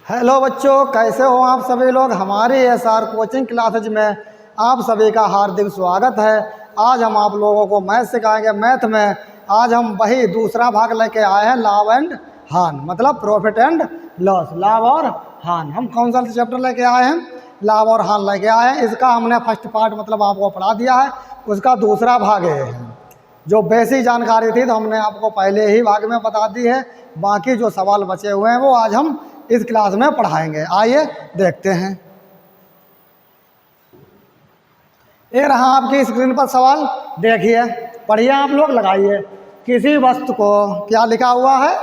Hello बच्चों, कैसे हो आप सभी लोग। हमारे एसआर कोचिंग क्लासेज में आप सभी का हार्दिक स्वागत है। आज हम आप लोगों को मैथ सिखाएंगे। मैथ में आज हम वही दूसरा भाग लेके आए हैं, लाभ एंड हान, मतलब प्रॉफिट एंड लॉस, लाभ और हान। हम कौन सा चैप्टर लेके आए हैं? लाभ और हान लेके आए हैं। इसका हमने फर्स्ट पार्ट मतलब आपको पढ़ा दिया है, उसका दूसरा भाग है। जो बेसिक जानकारी थी तो हमने आपको पहले ही भाग में बता दी है। बाकी जो सवाल बचे हुए हैं वो आज हम इस क्लास में पढ़ाएंगे। आइए देखते हैं। ये रहा आपकी स्क्रीन पर सवाल, देखिए, पढ़िए आप लोग, लगाइए। किसी वस्तु को, क्या लिखा हुआ है?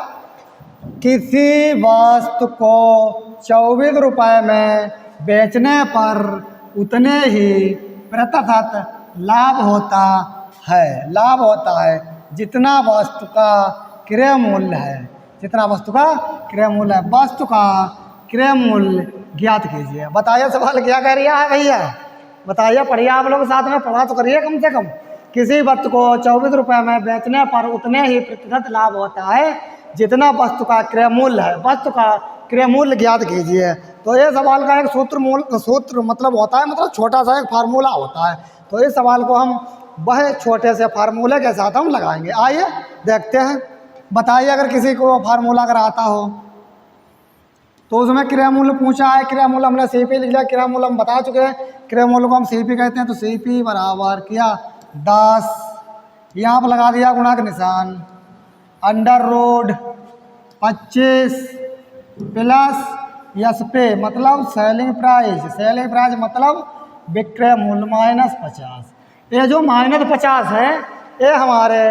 किसी वस्तु को 24 रुपए में बेचने पर उतने ही प्रतिशत लाभ होता है। लाभ होता है जितना वस्तु का क्रय मूल्य है। जितना वस्तु का क्रय मूल्य है। वस्तु का क्रय मूल्य ज्ञात कीजिए। बताइए सवाल क्या कह रहा है भैया, बताइए। पढ़िए आप लोग, साथ में पढ़ा तो करिए कम से कम। किसी वस्तु को 24 रुपए में बेचने पर उतने ही प्रतिशत लाभ होता है जितना वस्तु का क्रय मूल्य है। वस्तु का क्रय मूल्य ज्ञात कीजिए। तो ये सवाल का एक सूत्र मतलब होता है, मतलब छोटा सा एक फार्मूला होता है। तो इस सवाल को हम वह छोटे से फार्मूले के साथ हम लगाएंगे। आइए देखते हैं। बताइए अगर किसी को फार्मूला अगर आता हो तो उसमें क्रय मूल्य पूछा है। क्रय मूल्य हमने सीपी लिख लिया। क्रय मूल्य हम बता चुके हैं, क्रय मूल्य को हम सीपी कहते हैं। तो सीपी बराबर किया 10, यहाँ पर लगा दिया गुणा का निशान, अंडर रूट 25 प्लस यस पे मतलब सेलिंग प्राइस। सेलिंग प्राइस मतलब विक्रय मूल्य माइनस 50। ये जो माइनस 50 है ये हमारे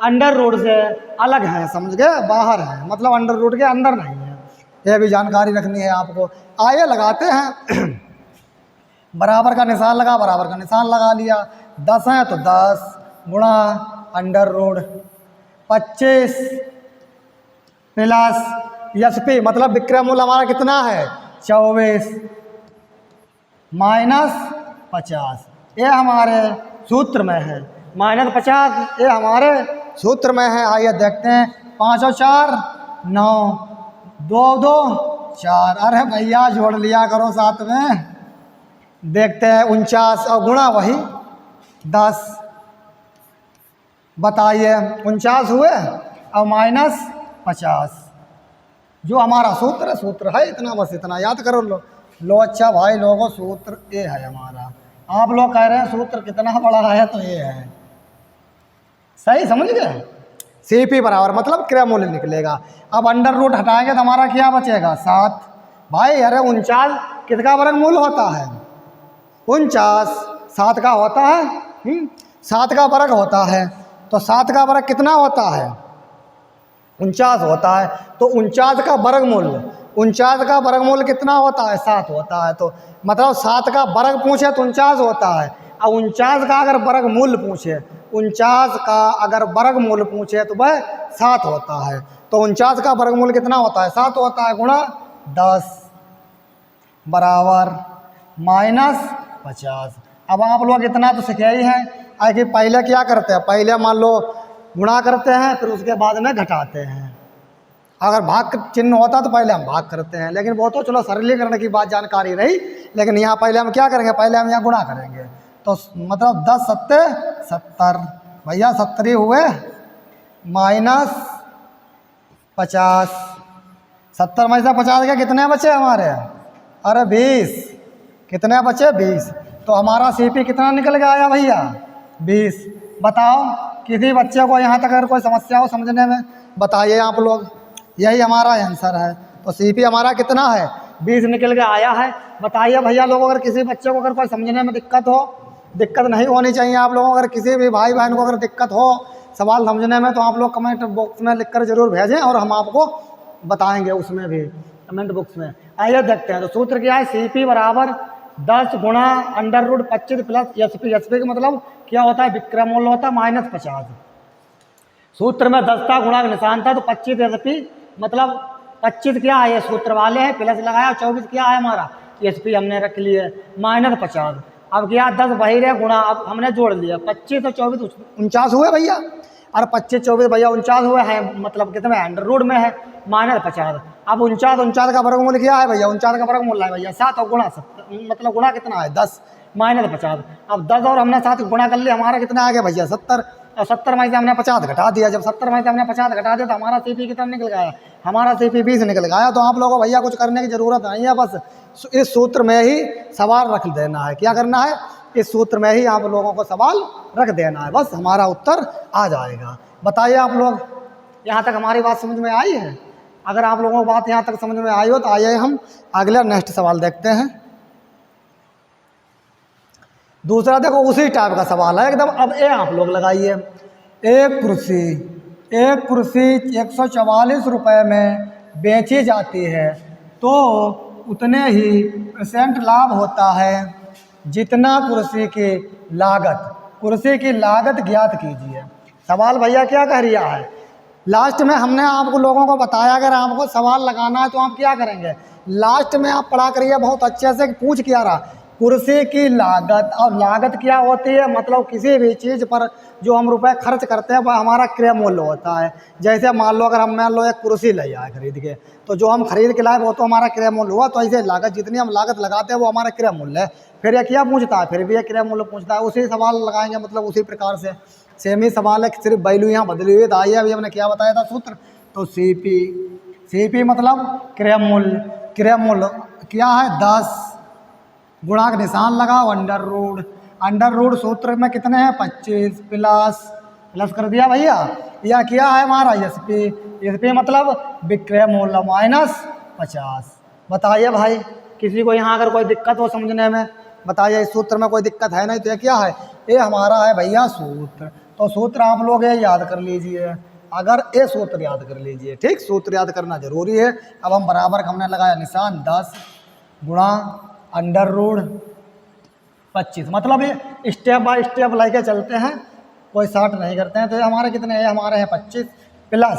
अंडर रूट से अलग है, समझ गए, बाहर है, मतलब अंडर रूट के अंदर नहीं है। ये भी जानकारी रखनी है आपको। आइए लगाते हैं। बराबर का निशान लगा, बराबर का निशान लगा लिया। 10 है तो 10 गुणा under root 25 plus S P मतलब विक्रय मूल्य हमारा कितना है 24 माइनस 50। ये हमारे सूत्र में है, माइनस 50 ये हमारे सूत्र में है। आइए देखते हैं। 5 और 4 9, 2 2 4। अरे भैया जोड़ लिया करो साथ में। देखते हैं 49 और गुणा वही 10। बताइए 49 हुए और माइनस 50। जो हमारा सूत्र है इतना, बस इतना याद करो लो। अच्छा भाई लोगों, सूत्र ये है हमारा। आप लोग कह रहे हैं सूत्र कितना बड़ा है, तो ये है। सही समझ गए। सीपी बराबर मतलब क्रय मूल्य निकलेगा। अब अंडर रूट हटाएंगे तो हमारा क्या बचेगा 7। भाई अरे 49 किसका वर्ग मूल होता है? 49 7 का होता है। 7 का वर्ग होता है। तो 7 का वर्ग कितना होता है? 49 होता है। तो 49 का वर्ग मूल्य, 49 का वर्ग मूल्य कितना होता है? 7 होता है। तो मतलब 7 का वर्ग पूछे तो 49 होता है। और 49 का अगर वर्ग मूल्य पूछे, 49 का अगर वर्ग मूल्य पूछे तो वह 7 होता है। तो 49 का वर्ग मूल्य कितना होता है? 7 होता है गुणा 10 बराबर माइनस 50। अब आप लोग इतना तो सीखे ही हैं कि पहले क्या करते हैं, पहले मान लो गुणा करते हैं, फिर उसके बाद में घटाते हैं। अगर भाग चिन्ह होता तो पहले हम भाग करते हैं, लेकिन वो तो चलो सरलीकरण की बात जानकारी रही। लेकिन यहाँ पहले हम क्या करेंगे, पहले हम यहाँ गुणा करेंगे। तो मतलब 10 सत्ते 70 भैया 70 हुए माइनस 50। 70 में से 50 के कितने बचे हमारे? अरे 20। कितने बचे? 20। तो हमारा सीपी कितना निकल गया आया भैया? 20। बताओ किसी बच्चे को यहाँ तक अगर कोई समस्या हो समझने में, बताइए आप लोग। यही हमारा आंसर है। तो सीपी हमारा कितना है? 20 निकल के आया है। बताइए भैया लोग, अगर किसी बच्चे को अगर कोई समझने में दिक्कत हो, दिक्कत नहीं होनी चाहिए आप लोगों, अगर किसी भी भाई बहन को अगर दिक्कत हो सवाल समझने में, तो आप लोग कमेंट बॉक्स में लिखकर जरूर भेजें और हम आपको बताएंगे उसमें भी कमेंट बॉक्स में। आइए देखते हैं। तो सूत्र क्या है? सीपी बराबर 10 गुणा under root 25 plus SP. SP का मतलब क्या होता है? विक्रय मूल्य होता है माइनस 50। सूत्र में 10 था, गुणा का निशान था, तो 25 एसपी मतलब 25 क्या है? ये सूत्र वाले हैं, प्लस लगाया। 24 क्या है हमारा? एसपी हमने रख लिए माइनस 50। अब क्या 10 वही रहे गुणा, अब हमने जोड़ लिया 25 और 24 49 हुए भैया। और 25 24 भैया 49 हुए हैं, मतलब कितने अंडर रूट में है -50। अब 49 का वर्गमूल क्या है भैया, 49 का वर्गमूल है भैया 7 और गुणा 70, मतलब गुणा कितना है 10 -50। अब 10 और हमने 7 गुणा कर लिया, हमारा कितना आ गया भैया 70, और 70 में से हमने 50 घटा दिया। जब 70 में से हमने 50 घटा दिया तो हमारा CP कितना निकल गया, हमारा CP 20 निकल गया। तो आप लोगों को भैया कुछ करने की ज़रूरत नहीं है, बस इस सूत्र में ही सवाल रख देना है। क्या करना है, इस सूत्र में ही आप लोगों को सवाल रख देना है, बस हमारा उत्तर आ जाएगा। बताइए आप लोग, यहाँ तक हमारी बात समझ में आई है? अगर आप लोगों को बात यहाँ तक समझ में आई हो तो आइए हम अगला नेक्स्ट सवाल देखते हैं। दूसरा देखो उसी टाइप का सवाल है एकदम। अब ये आप लोग लगाइए, एक कुर्सी 144 रुपये में बेची जाती है तो उतने ही % लाभ होता है जितना कुर्सी की लागत ज्ञात कीजिए। सवाल भैया क्या कह रिया है, लास्ट में हमने आपको लोगों को बताया अगर आपको सवाल लगाना है तो आप क्या करेंगे, लास्ट में आप पढ़ा करिए बहुत अच्छे से। पूछ क्या रहा, कुर्सी की लागत, और लागत क्या होती है, मतलब किसी भी चीज़ पर जो हम रुपए खर्च करते हैं वह हमारा क्रय मूल्य होता है। जैसे मान लो अगर हम मान लो एक कुर्सी ले आए खरीद के, तो जो हम खरीद के लाए वो तो हमारा क्रय मूल्य हुआ। तो ऐसे लागत, जितनी हम लागत लगाते हैं वो हमारा क्रय मूल्य है। फिर ये क्या पूछता है, फिर भी ये क्रय मूल्य पूछता है। उसी सवाल लगाएंगे, मतलब उसी प्रकार से सेम ही सवाल है, सिर्फ वैल्यू यहाँ बदली हुई। तो आइए अभी हमने क्या बताया था सूत्र, तो CP मतलब क्रय मूल्य क्या है 10, गुणा का निशान लगाओ अंडर रूट सूत्र में कितने हैं 25 प्लस कर दिया भैया। यह क्या है हमारा SP मतलब विक्रय मूल्य -50। बताइए भाई, किसी को यहाँ अगर कोई दिक्कत हो समझने में, बताइए इस सूत्र में कोई दिक्कत है नहीं तो ये क्या है, ये हमारा है भैया सूत्र। तो सूत्र आप लोग ये याद कर लीजिए, अगर ये सूत्र याद कर लीजिए, ठीक, सूत्र याद करना जरूरी है। अब हम बराबर का हमने लगाया निशान 10 गुणा अंडर रूट 25, मतलब ये स्टेप बाय स्टेप लेके चलते हैं, कोई शॉर्ट नहीं करते हैं। तो ये हमारे कितने हैं, हमारे हैं 25 प्लस,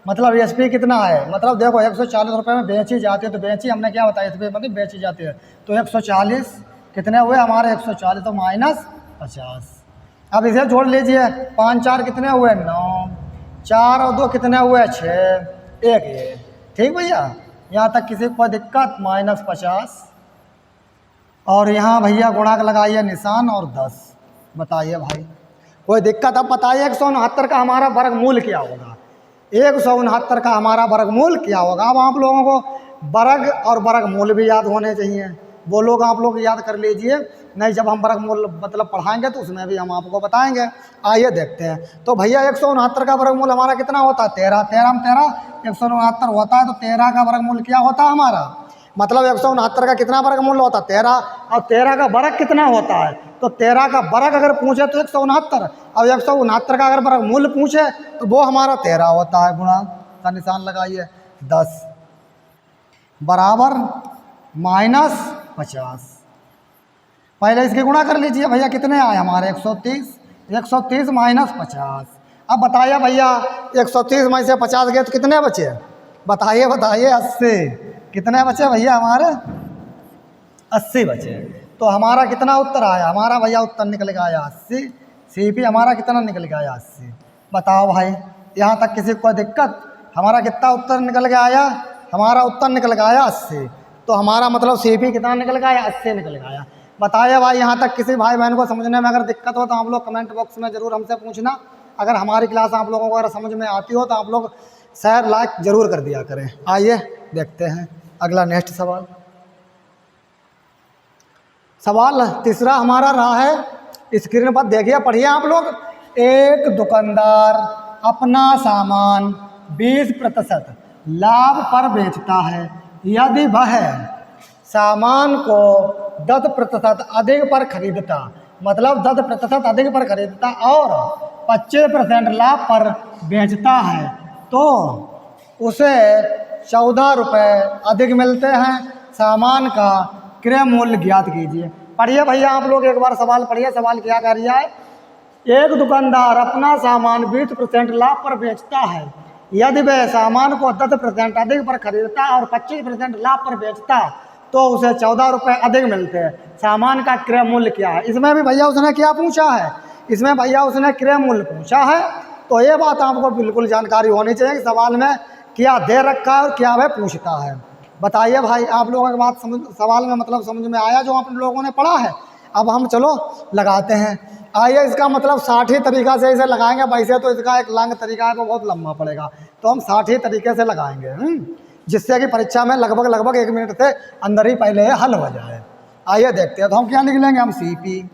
मतलब SP कितना है, मतलब देखो 140 रुपये में बेची जाती है, तो बेची हमने क्या बताया SP मतलब बेची जाती है, तो 140 कितने हुए हमारे 140, तो -50। अब इसे जोड़ लीजिए, 5 4 कितने हुए 9, 4 और 2 कितने हुए 6, 1 ये, ठीक भैया। यहाँ तक किसी को दिक्कत, -50 और यहाँ भैया गुणा का लगाइए निशान और 10। बताइए भाई कोई दिक्कत? अब बताइए 169 का हमारा वर्गमूल क्या होगा, 169 का हमारा वर्गमूल क्या होगा। अब आप लोगों को वर्ग और वर्गमूल भी याद होने चाहिए, वो लोग आप लोग याद कर लीजिए, नहीं जब हम वर्गमूल मतलब पढ़ाएंगे तो उसमें भी हम आपको बताएंगे। आइए देखते हैं। तो भैया 169 का वर्गमूल हमारा कितना होता है 13, 169 होता है, तो 13 का वर्गमूल क्या होता है हमारा, मतलब 169 का कितना वर्गमूल होता है 13, और 13 का वर्ग कितना होता है, तो 13 का वर्ग अगर पूछे तो 169, और 169 का अगर वर्गमूल पूछे तो वो हमारा 13 होता है। गुणा का निशान लगाइए 10 बराबर -50। पहले इसके गुणा कर लीजिए भैया, कितने आए हमारे 130 -50। अब बताइए भैया 130 में से 50 गए तो कितने बचे, बताइए 80। कितने बचे भैया हमारे 80 बचे। तो हमारा कितना उत्तर आया, हमारा भैया उत्तर निकल गया 80। CP हमारा कितना निकल गया 80। बताओ भाई यहाँ तक किसी को दिक्कत, हमारा कितना उत्तर निकल के आया, हमारा उत्तर निकल गया 80। तो हमारा मतलब CP कितना निकल गया 80 निकल गया। बताइए भाई यहाँ तक किसी भाई बहन को समझने में अगर दिक्कत हो तो आप लोग कमेंट बॉक्स में ज़रूर हमसे पूछना। अगर हमारी क्लास आप लोगों को अगर समझ में आती हो तो आप लोग शेयर लाइक ज़रूर कर दिया करें। आइए देखते हैं अगला नेक्स्ट सवाल। सवाल तीसरा हमारा रहा है, स्क्रीन पर देखिए पढ़िए आप लोग। एक दुकानदार अपना सामान 20% लाभ पर बेचता है यदि वह सामान को 10% अधिक पर खरीदता, मतलब 10% अधिक पर खरीदता और 25% लाभ पर बेचता है तो उसे 14 रुपये अधिक मिलते हैं। सामान का क्रय मूल्य ज्ञात कीजिए। पढ़िए भैया आप लोग एक बार सवाल पढ़िए। सवाल क्या कर रहा है, एक दुकानदार अपना सामान 20% लाभ पर बेचता है यदि वह सामान को 10% अधिक पर खरीदता और 25% लाभ पर बेचता तो उसे 14 रुपये अधिक मिलते हैं। सामान का क्रय मूल्य क्या है। इसमें भी भैया उसने क्या पूछा है, इसमें भैया उसने क्रय मूल्य पूछा है तो ये बात आपको बिल्कुल जानकारी होनी चाहिए कि सवाल में क्या दे रखा है और क्या वह पूछता है। बताइए भाई, आप लोगों की बात समझ, सवाल में मतलब समझ में आया जो आप लोगों ने पढ़ा है। अब हम चलो लगाते हैं। आइए, इसका मतलब 60 तरीका से इसे लगाएंगे। वैसे तो इसका एक लंग तरीका है, वो बहुत लंबा पड़ेगा, तो हम 60 तरीके से लगाएंगे, जिससे कि परीक्षा में लगभग 1 मिनट से अंदर ही पहले हल हो जाए। आइए देखते हैं। तो हम क्या लिख लेंगे, हम CP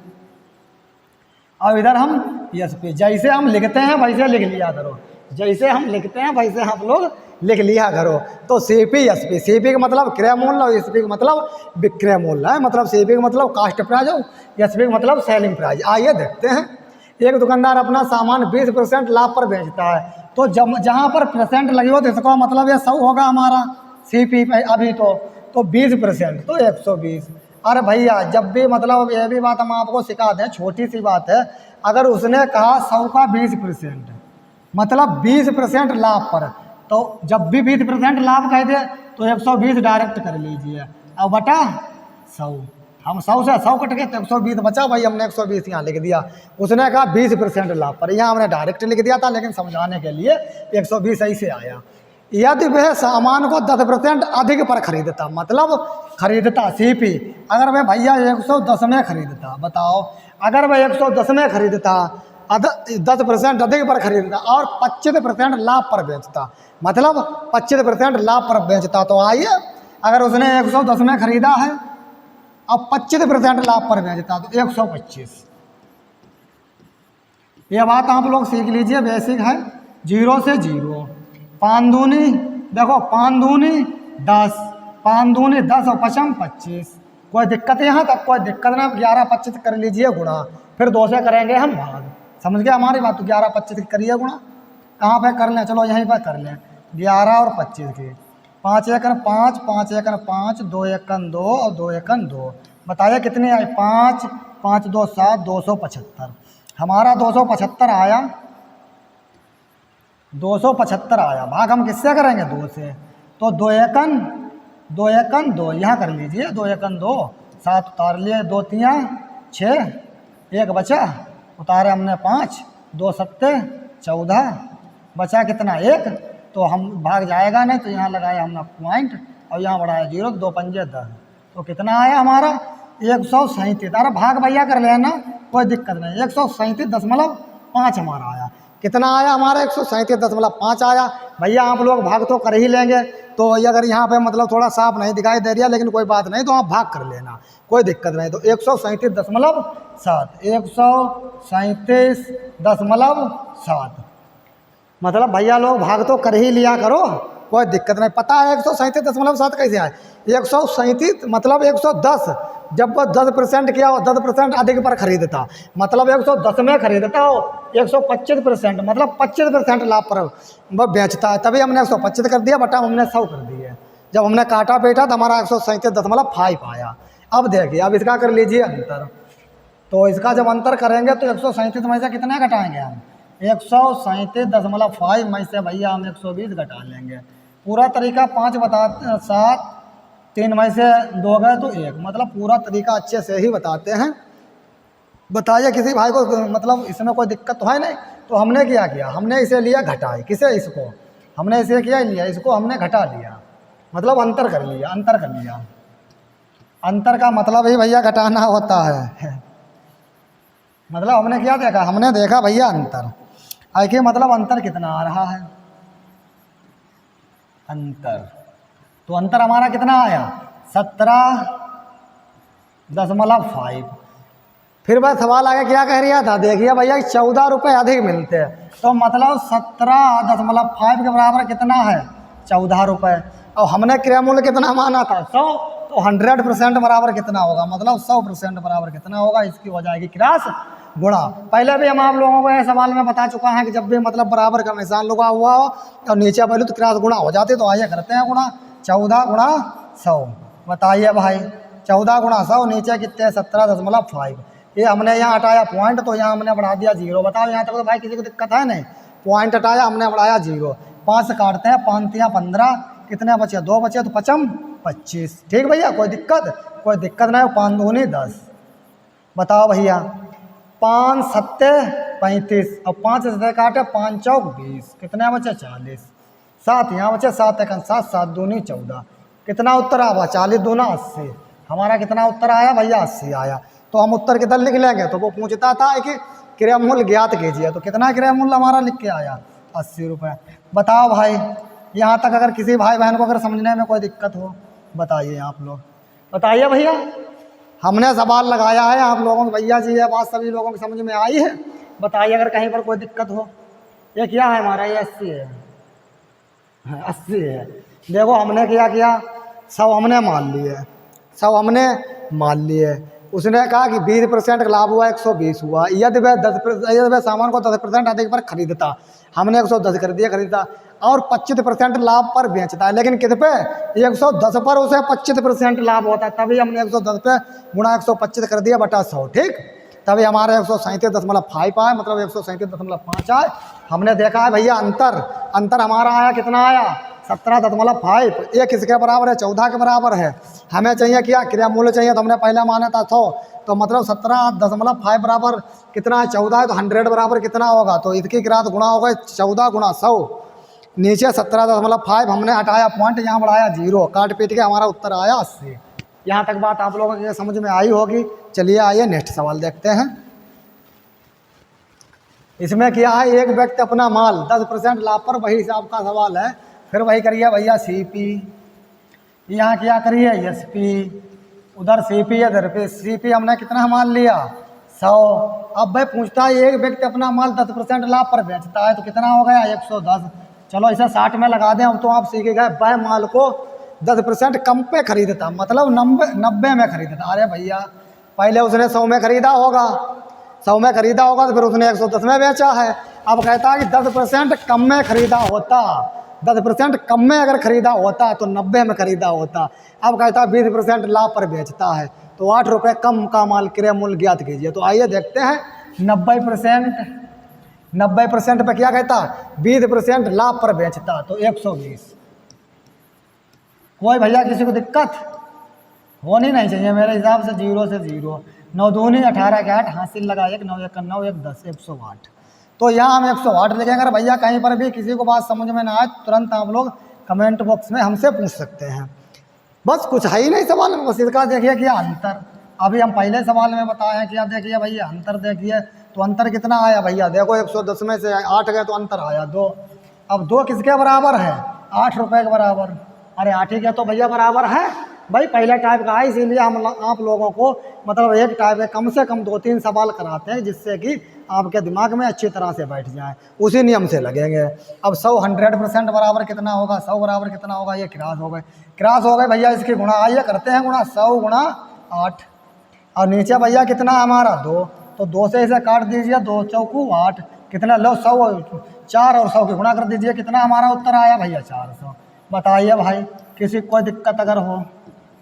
और इधर हम SP। जैसे हम लिखते हैं वैसे लिख लिया करो, जैसे हम लिखते हैं वैसे आप लोग लिख लिया करो। तो CP SP, CP का मतलब क्रय मूल्य और SP का मतलब विक्रय मूल्य है। मतलब CP का मतलब कास्ट प्राइस और SP का मतलब सेलिंग प्राइस। आइए देखते हैं। एक दुकानदार अपना सामान 20% लाभ पर बेचता है, तो जब जहाँ पर परसेंट लगी हो तो इसका मतलब ये 100 होगा हमारा CP पे अभी तो 20% तो 120। अरे भैया, जब भी मतलब ये भी बात हम आपको सिखा दें, छोटी सी बात है। अगर उसने कहा 100 का 20% मतलब 20% लाभ पर, तो जब भी 20% लाभ कह दे तो 120 डायरेक्ट कर लीजिए। अब बटा 100, हम 100 से 100 कट गए तो 120 बचा। भाई हमने 120 यहाँ लिख दिया। उसने कहा 20% लाभ पर, यहाँ हमने डायरेक्ट लिख दिया था, लेकिन समझाने के लिए 120 सही से आया। यदि वह सामान को 10% अधिक पर खरीदता, मतलब खरीदता CP, अगर वह भैया 110 में खरीदता, बताओ, अगर वह 110 में खरीदता, 10% अधिक पर खरीदता और 25% लाभ पर बेचता, मतलब 25% लाभ पर बेचता, तो आइए, अगर उसने 110 में खरीदा है अब 25% लाभ पर बेचता तो 125। यह बात आप लोग सीख लीजिए, बेसिक है। 0 से 0, 5 दूनी, देखो 5 दूनी 10, 5 दूनी 10 और 5 25। कोई दिक्कत यहाँ तक? कोई दिक्कत ना। 11 25 कर लीजिए गुणा, फिर 2 से करेंगे हम भाग। समझ गए हमारी बात? तो 11 25 करिए गुणा। कहाँ पे कर लें? चलो यहीं पर कर लें। 11 और 25 की 5 एकन 5, 5 एकन 5, 2 एकन 2 और 2 एकन 2। बताइए कितनी आई? 5, 5 2 7, 275। हमारा 275 आया, 275 आया। भाग हम किससे करेंगे? 2 से। तो 2 एकन 2, यहाँ कर लीजिए। 2 एकन 2, 7 उतार लिए, 2 3 6, 1 बचा, उतारे हमने 5, 2 7 14, बचा कितना? 1। तो हम भाग जाएगा नहीं, तो यहाँ लगाया हमने पॉइंट और यहाँ बढ़ाया 0, 2 पंजे 10। तो कितना आया हमारा? 137। अरे भाग भैया कर लेना, कोई दिक्कत नहीं। 137.5 हमारा आया। कितना आया हमारा? 137.5 आया। भैया आप लोग भाग तो कर ही लेंगे, तो अगर यहाँ पे मतलब थोड़ा साफ नहीं दिखाई दे रहा, लेकिन कोई बात नहीं, तो आप भाग कर लेना, कोई दिक्कत नहीं। तो 137.7, 137.7, मतलब भैया लोग भाग तो कर ही लिया करो, कोई दिक्कत नहीं। पता है 137.7 कैसे आए? 137 मतलब 110, जब वो 10% किया हो, 10% अधिक पर खरीदता, मतलब 110 में खरीदता हो, 125% मतलब 25% लाभ पर वो बेचता है, तभी हमने 125 कर दिया, बटा हमने 100 कर दिए। जब हमने काटा पेटा तो हमारा 137.5 आया। अब देखिए, अब इसका कर लीजिए अंतर। तो इसका जब अंतर करेंगे तो 137 में से कितना घटाएंगे हम? 137.5 में से भैया हम 120 घटा लेंगे। पूरा तरीका 5 बता 7, 3 में से 2 गए तो 1, मतलब पूरा तरीका अच्छे से ही बताते हैं। बताइए किसी भाई को मतलब इसमें कोई दिक्कत तो है नहीं। तो हमने क्या किया? हमने इसे लिया घटाए, किसे? इसको हमने इसे किया लिया, इसको हमने घटा लिया, मतलब अंतर कर लिया। अंतर कर लिया, अंतर का मतलब ही भैया घटाना होता है। मतलब हमने क्या देखा? हमने देखा भैया अंतर। आइए, मतलब अंतर कितना आ रहा है? अंतर, तो अंतर हमारा कितना आया? 17.5। फिर वह सवाल आगे क्या कह रहा था? देखिए भैया, 14 रुपये अधिक मिलते हैं, तो मतलब 17.5 के बराबर कितना है? 14 रुपये। और हमने क्रय मूल्य कितना माना था? 100, तो 100% बराबर कितना होगा? मतलब 100% बराबर कितना होगा? इसकी हो जाएगी क्रॉस गुणा। पहले भी हम आप लोगों को यह सवाल में बता चुका है कि जब भी मतलब बराबर का निशान लगा हुआ हो और नीचे पहले तो क्रॉस गुणा हो जाते। तो आइए करते हैं गुणा। 14 गुणा 100, बताइए भाई, 14 गुणा 100 नीचे कितने? 17.5। ये हमने यहाँ हटाया पॉइंट, तो यहाँ हमने बढ़ा दिया 0। बताओ यहाँ तक तो भाई किसी को दिक्कत है नहीं? पॉइंट हटाया, हमने बढ़ाया 0। 5 से काटते हैं, 5 3 15, कितने बचे? 2 बचे, तो 5 25। ठीक भैया, कोई दिक्कत? कोई दिक्कत नहीं। 5 दूनी 10। बताओ भैया, 5 7 35 और 5 से काटे 5 चौक 20, कितने बचे 40, 7 यहाँ बचे 7 एकन 7, 7 दूनी 14, कितना उत्तर आवा 40 दूना 80। हमारा कितना उत्तर आया भैया 80 आया। तो हम उत्तर किधर लिख लेंगे, तो वो पूछता था कि क्रय मूल्य ज्ञात कीजिए, तो कितना क्रय मूल्य हमारा लिख के आया 80 रुपये। बताओ भाई, यहाँ तक अगर किसी भाई बहन को अगर समझने में कोई दिक्कत हो बताइए आप लोग, बताइए भैया। हमने सवाल लगाया है आप लोगों को, भैया जी ये बात सभी लोगों की समझ में आई है, बताइए अगर कहीं पर कोई दिक्कत हो। ये क्या है हमारा, ये 80 है, 80 है। देखो हमने क्या किया, 100 हमने मान लिए, 100 हमने मान लिए। उसने कहा कि 20% लाभ हुआ, 120 हुआ। यदि वह सामान को 10% अधिक पर खरीदता, हमने 110 कर दिया खरीदता, और 25% लाभ पर बेचता है, लेकिन कित पे 110 पर उसे 25% लाभ होता है, तभी हमने 110 पे गुणा 125 कर दिया बटा 100, ठीक। तभी हमारे 137.5 आए, मतलब 137.5 आए। हमने देखा है भैया अंतर हमारा आया, कितना आया 17.5। ये किसके बराबर है, 14 के बराबर है। हमें चाहिए क्या, क्रिया मूल्य चाहिए, तो हमने पहले माना था 100, तो मतलब 17.5 बराबर कितना है 14 है, तो 100 बराबर कितना होगा, तो इसकी किरात गुणा होगा 14 गुणा 100, नीचे 17.5 हमने हटाया पॉइंट, यहाँ बढ़ाया 0, काट पीट के हमारा उत्तर आया 80। यहाँ तक बात आप लोगों की समझ में आई होगी। चलिए आइए नेक्स्ट सवाल देखते हैं। इसमें क्या है, एक व्यक्ति अपना माल 10% लाभ पर, वही हिसाब का सवाल है। फिर वही करिए भैया CP, यहाँ क्या करिए SP, उधर CP इधर पे CP हमने कितना मान लिया 100। अब भाई पूछता है एक व्यक्ति अपना माल 10% लाभ पर बेचता है, तो कितना हो गया 110। चलो इसे 60 में लगा दें, हम तो आप सीखे गए। वह माल को 10% कम पे खरीदता, मतलब 90 में खरीदता। अरे भैया पहले उसने 100 में खरीदा होगा, 100 में खरीदा होगा, तो फिर उसने 110 में बेचा है। अब कहता है कि 10% कम में खरीदा होता, 10% कम में अगर खरीदा होता तो 90 में खरीदा होता। अब कहता है 20% लाभ पर बेचता है, तो 8 रुपये कम का माल क्रय मूल्य ज्ञात कीजिए। तो आइए देखते हैं 90% पे क्या कहता, 20% लाभ पर बेचता, तो 120। कोई भैया किसी को दिक्कत होनी नहीं चाहिए मेरे हिसाब से। 0 से 0, 9 दूनी 18 के 8, हासिल लगा 1, 9 1 9, 1 10, 108। तो यहाँ हम 108 लिखेंगे। अगर भैया कहीं पर भी किसी को बात समझ में ना आए, तुरंत आप लोग कमेंट बॉक्स में हमसे पूछ सकते हैं। बस कुछ है ही नहीं सवाल में, बस इसका देखिए क्या अंतर। अभी हम पहले सवाल में बताए हैं, क्या देखिए भैया अंतर देखिए, तो अंतर कितना आया भैया, देखो 110 में से 8 गए तो अंतर आया 2। अब 2 किसके बराबर है, 8 रुपये के बराबर। अरे 8 ही के तो भैया बराबर है भाई, पहला टाइप का है, इसीलिए हम आप लोगों को मतलब एक टाइप के कम से कम 2-3 सवाल कराते हैं, जिससे कि आपके दिमाग में अच्छी तरह से बैठ जाए, उसी नियम से लगेंगे। अब 100% बराबर कितना होगा, 100 बराबर कितना होगा, ये क्रॉस हो गए, क्रॉस हो गए भैया। इसकी गुणा आइए करते हैं गुणा, 100 गुणा 8, और नीचे भैया कितना हमारा 2, तो 2 से इसे काट दीजिए, 2 चौकू 8, कितना लो 100, 4 और 100 की गुणा कर दीजिए, कितना हमारा उत्तर आया भैया 400। बताइए भाई किसी को कोई दिक्कत अगर हो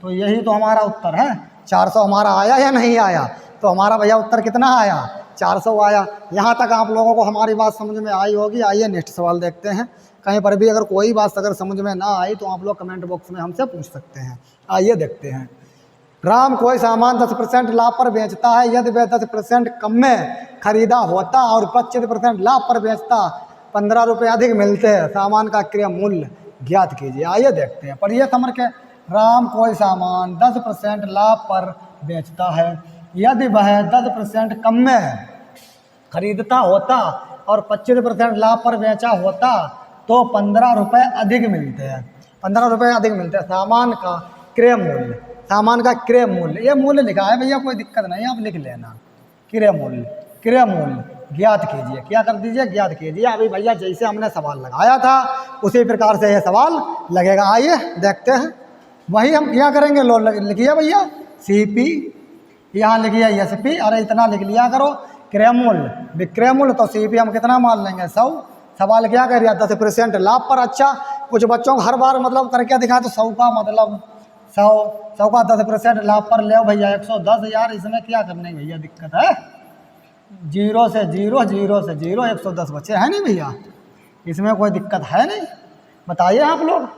तो यही तो हमारा उत्तर है, 400 हमारा आया या नहीं आया। तो हमारा भैया उत्तर कितना आया, 400 आया। यहाँ तक आप लोगों को हमारी बात समझ में आई होगी। आइए नेक्स्ट सवाल देखते हैं। कहीं पर भी अगर कोई बात अगर समझ में ना आई तो आप लोग कमेंट बॉक्स में हमसे पूछ सकते हैं। आइए देखते हैं। राम कोई सामान 10% लाभ पर बेचता है, यदि वह 10% कम में खरीदा होता और 25% लाभ पर बेचता, 15 रुपये अधिक मिलते हैं, सामान का क्रय मूल्य ज्ञात कीजिए। आइए देखते हैं, पढ़िए समझ के। राम कोई सामान 10% लाभ पर बेचता है, यदि वह 10% कम में खरीदता होता और 25% लाभ पर बेचा होता तो 15 रुपये अधिक मिलते हैं, 15 रुपये अधिक मिलते हैं। सामान का क्रय मूल्य, सामान का क्रय मूल्य, ये मूल्य लिखा है भैया, कोई दिक्कत नहीं, आप लिख लेना। क्रय मूल्य, क्रय मूल्य ज्ञात कीजिए, क्या कर दीजिए, ज्ञात कीजिए। अभी भैया जैसे हमने सवाल लगाया था उसी प्रकार से यह सवाल लगेगा। आइए देखते हैं। वही हम क्या करेंगे, लो लिखिए भैया CP, यहाँ लिखिए SP, अरे इतना लिख लिया करो। क्रय मूल्य, विक्रय मूल्य, तो CP हम कितना मान लेंगे 100। सवाल क्या कर रहा, 10% लाभ पर। अच्छा कुछ बच्चों को हर बार मतलब करके दिखाए, तो 100 का मतलब 100 का 10% लाभ पर ले भैया 110। यार इसमें क्या करने भैया, दिक्कत है। 0 से 0, 0 से 0, 110 बचे हैं नहीं भैया, इसमें कोई दिक्कत है नहीं। बताइए आप लोग,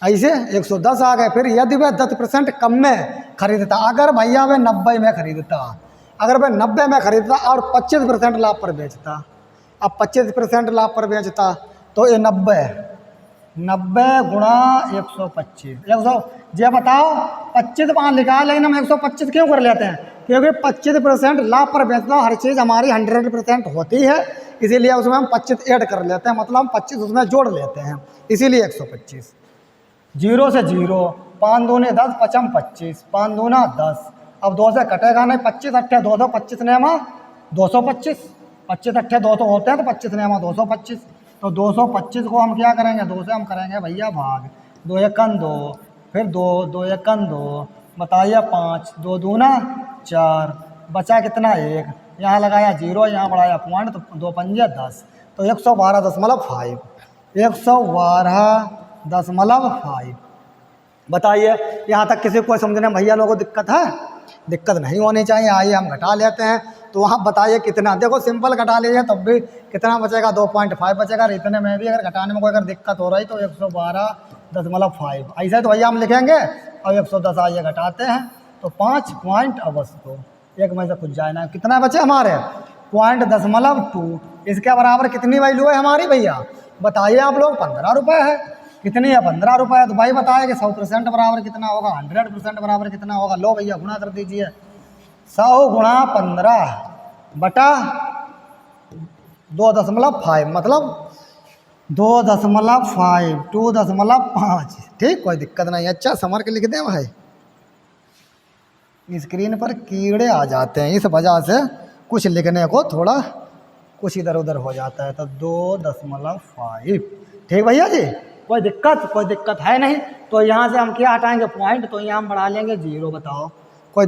ऐसे 110 आ गए। फिर यदि वह 10% कम में खरीदता, अगर भैया वह 90 में खरीदता, अगर मैं 90 में खरीदता और 25% लाभ पर बेचता, अब 25% लाभ पर बेचता तो ये 90 गुणा 125, 100। ये बताओ 25 वहाँ लिखा है, लेकिन हम 125 क्यों कर लेते हैं? क्योंकि 25% लाभ पर बेचना, हर चीज़ हमारी 100% होती है, इसीलिए उसमें हम 25 ऐड कर लेते हैं, मतलब हम 25 उसमें जोड़ लेते हैं, इसीलिए 125। 0 से 0, 5 दूने 10, 5 25, 5 दूना 10। अब 2 से कटेगा नहीं, 25 अट्ठे 225 नेमा 225, 25 अट्ठे 200 होते हैं, तो 25 नेमा 225। तो 225 को हम क्या करेंगे? 2 से हम करेंगे भैया भाग, 2 एकन 2, फिर 2, 2 एकन 2, बताइए 5, 2 दूना 4, बचा कितना? 1। यहाँ लगाया 0, यहाँ बढ़ाया पॉइंट, तो 2 पंजे 10, तो 112.5, 112.5। बताइए यहाँ तक किसी को समझने में भैया लोगों को दिक्कत है? दिक्कत नहीं होनी चाहिए। आइए हम घटा लेते हैं, तो वहाँ बताइए कितना। देखो सिंपल घटा लीजिए तब भी कितना बचेगा? 2.5 बचेगा। इतने में भी अगर घटाने में कोई अगर दिक्कत हो रही तो 112.5 ऐसे तो भैया हम लिखेंगे। अब 110 आइए घटाते हैं, तो 5 पॉइंट अवश्य तो एक में से कुछ जाए ना। कितना बचे हमारे? 0.2। इसके बराबर कितनी वैल्यू है हमारी भैया? बताइए आप लोग। 15 रुपये है। कितनी है? 15 रुपये। तो भाई बताए कि 100% बराबर कितना होगा? 100% बराबर कितना होगा? लो भैया गुणा कर दीजिए। 100 गुणा 15 बटा 2.5, मतलब 2.5, 2.5। ठीक, कोई दिक्कत नहीं। अच्छा समझ के लिख दें भाई, स्क्रीन पर कीड़े आ जाते हैं, इस वजह से कुछ लिखने को थोड़ा कुछ इधर उधर हो जाता है। तो 2.5। ठीक भैया जी, कोई दिक्कत है नहीं। तो यहाँ से हम क्या हटाएंगे? पॉइंट। तो यहाँ हम बढ़ा लेंगे 0। बताओ कोई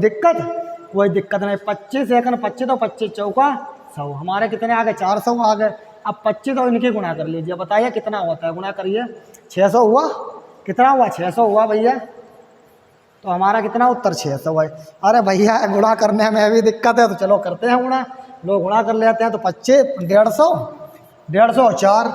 दिक्कत नहीं। 25 एकन 25, तो 25 चौका 100, हमारे कितने आ गए? 400 आ गए। अब 25 तो इनकी गुणा कर लीजिए, बताइए कितना होता है? गुणा करिए। 600 हुआ। कितना हुआ? 600 हुआ भैया। तो हमारा कितना उत्तर? 600 है। अरे भैया गुणा करने में भी दिक्कत है, तो चलो करते हैं गुणा। लोग गुणा कर लेते हैं। तो 25, 150, 4।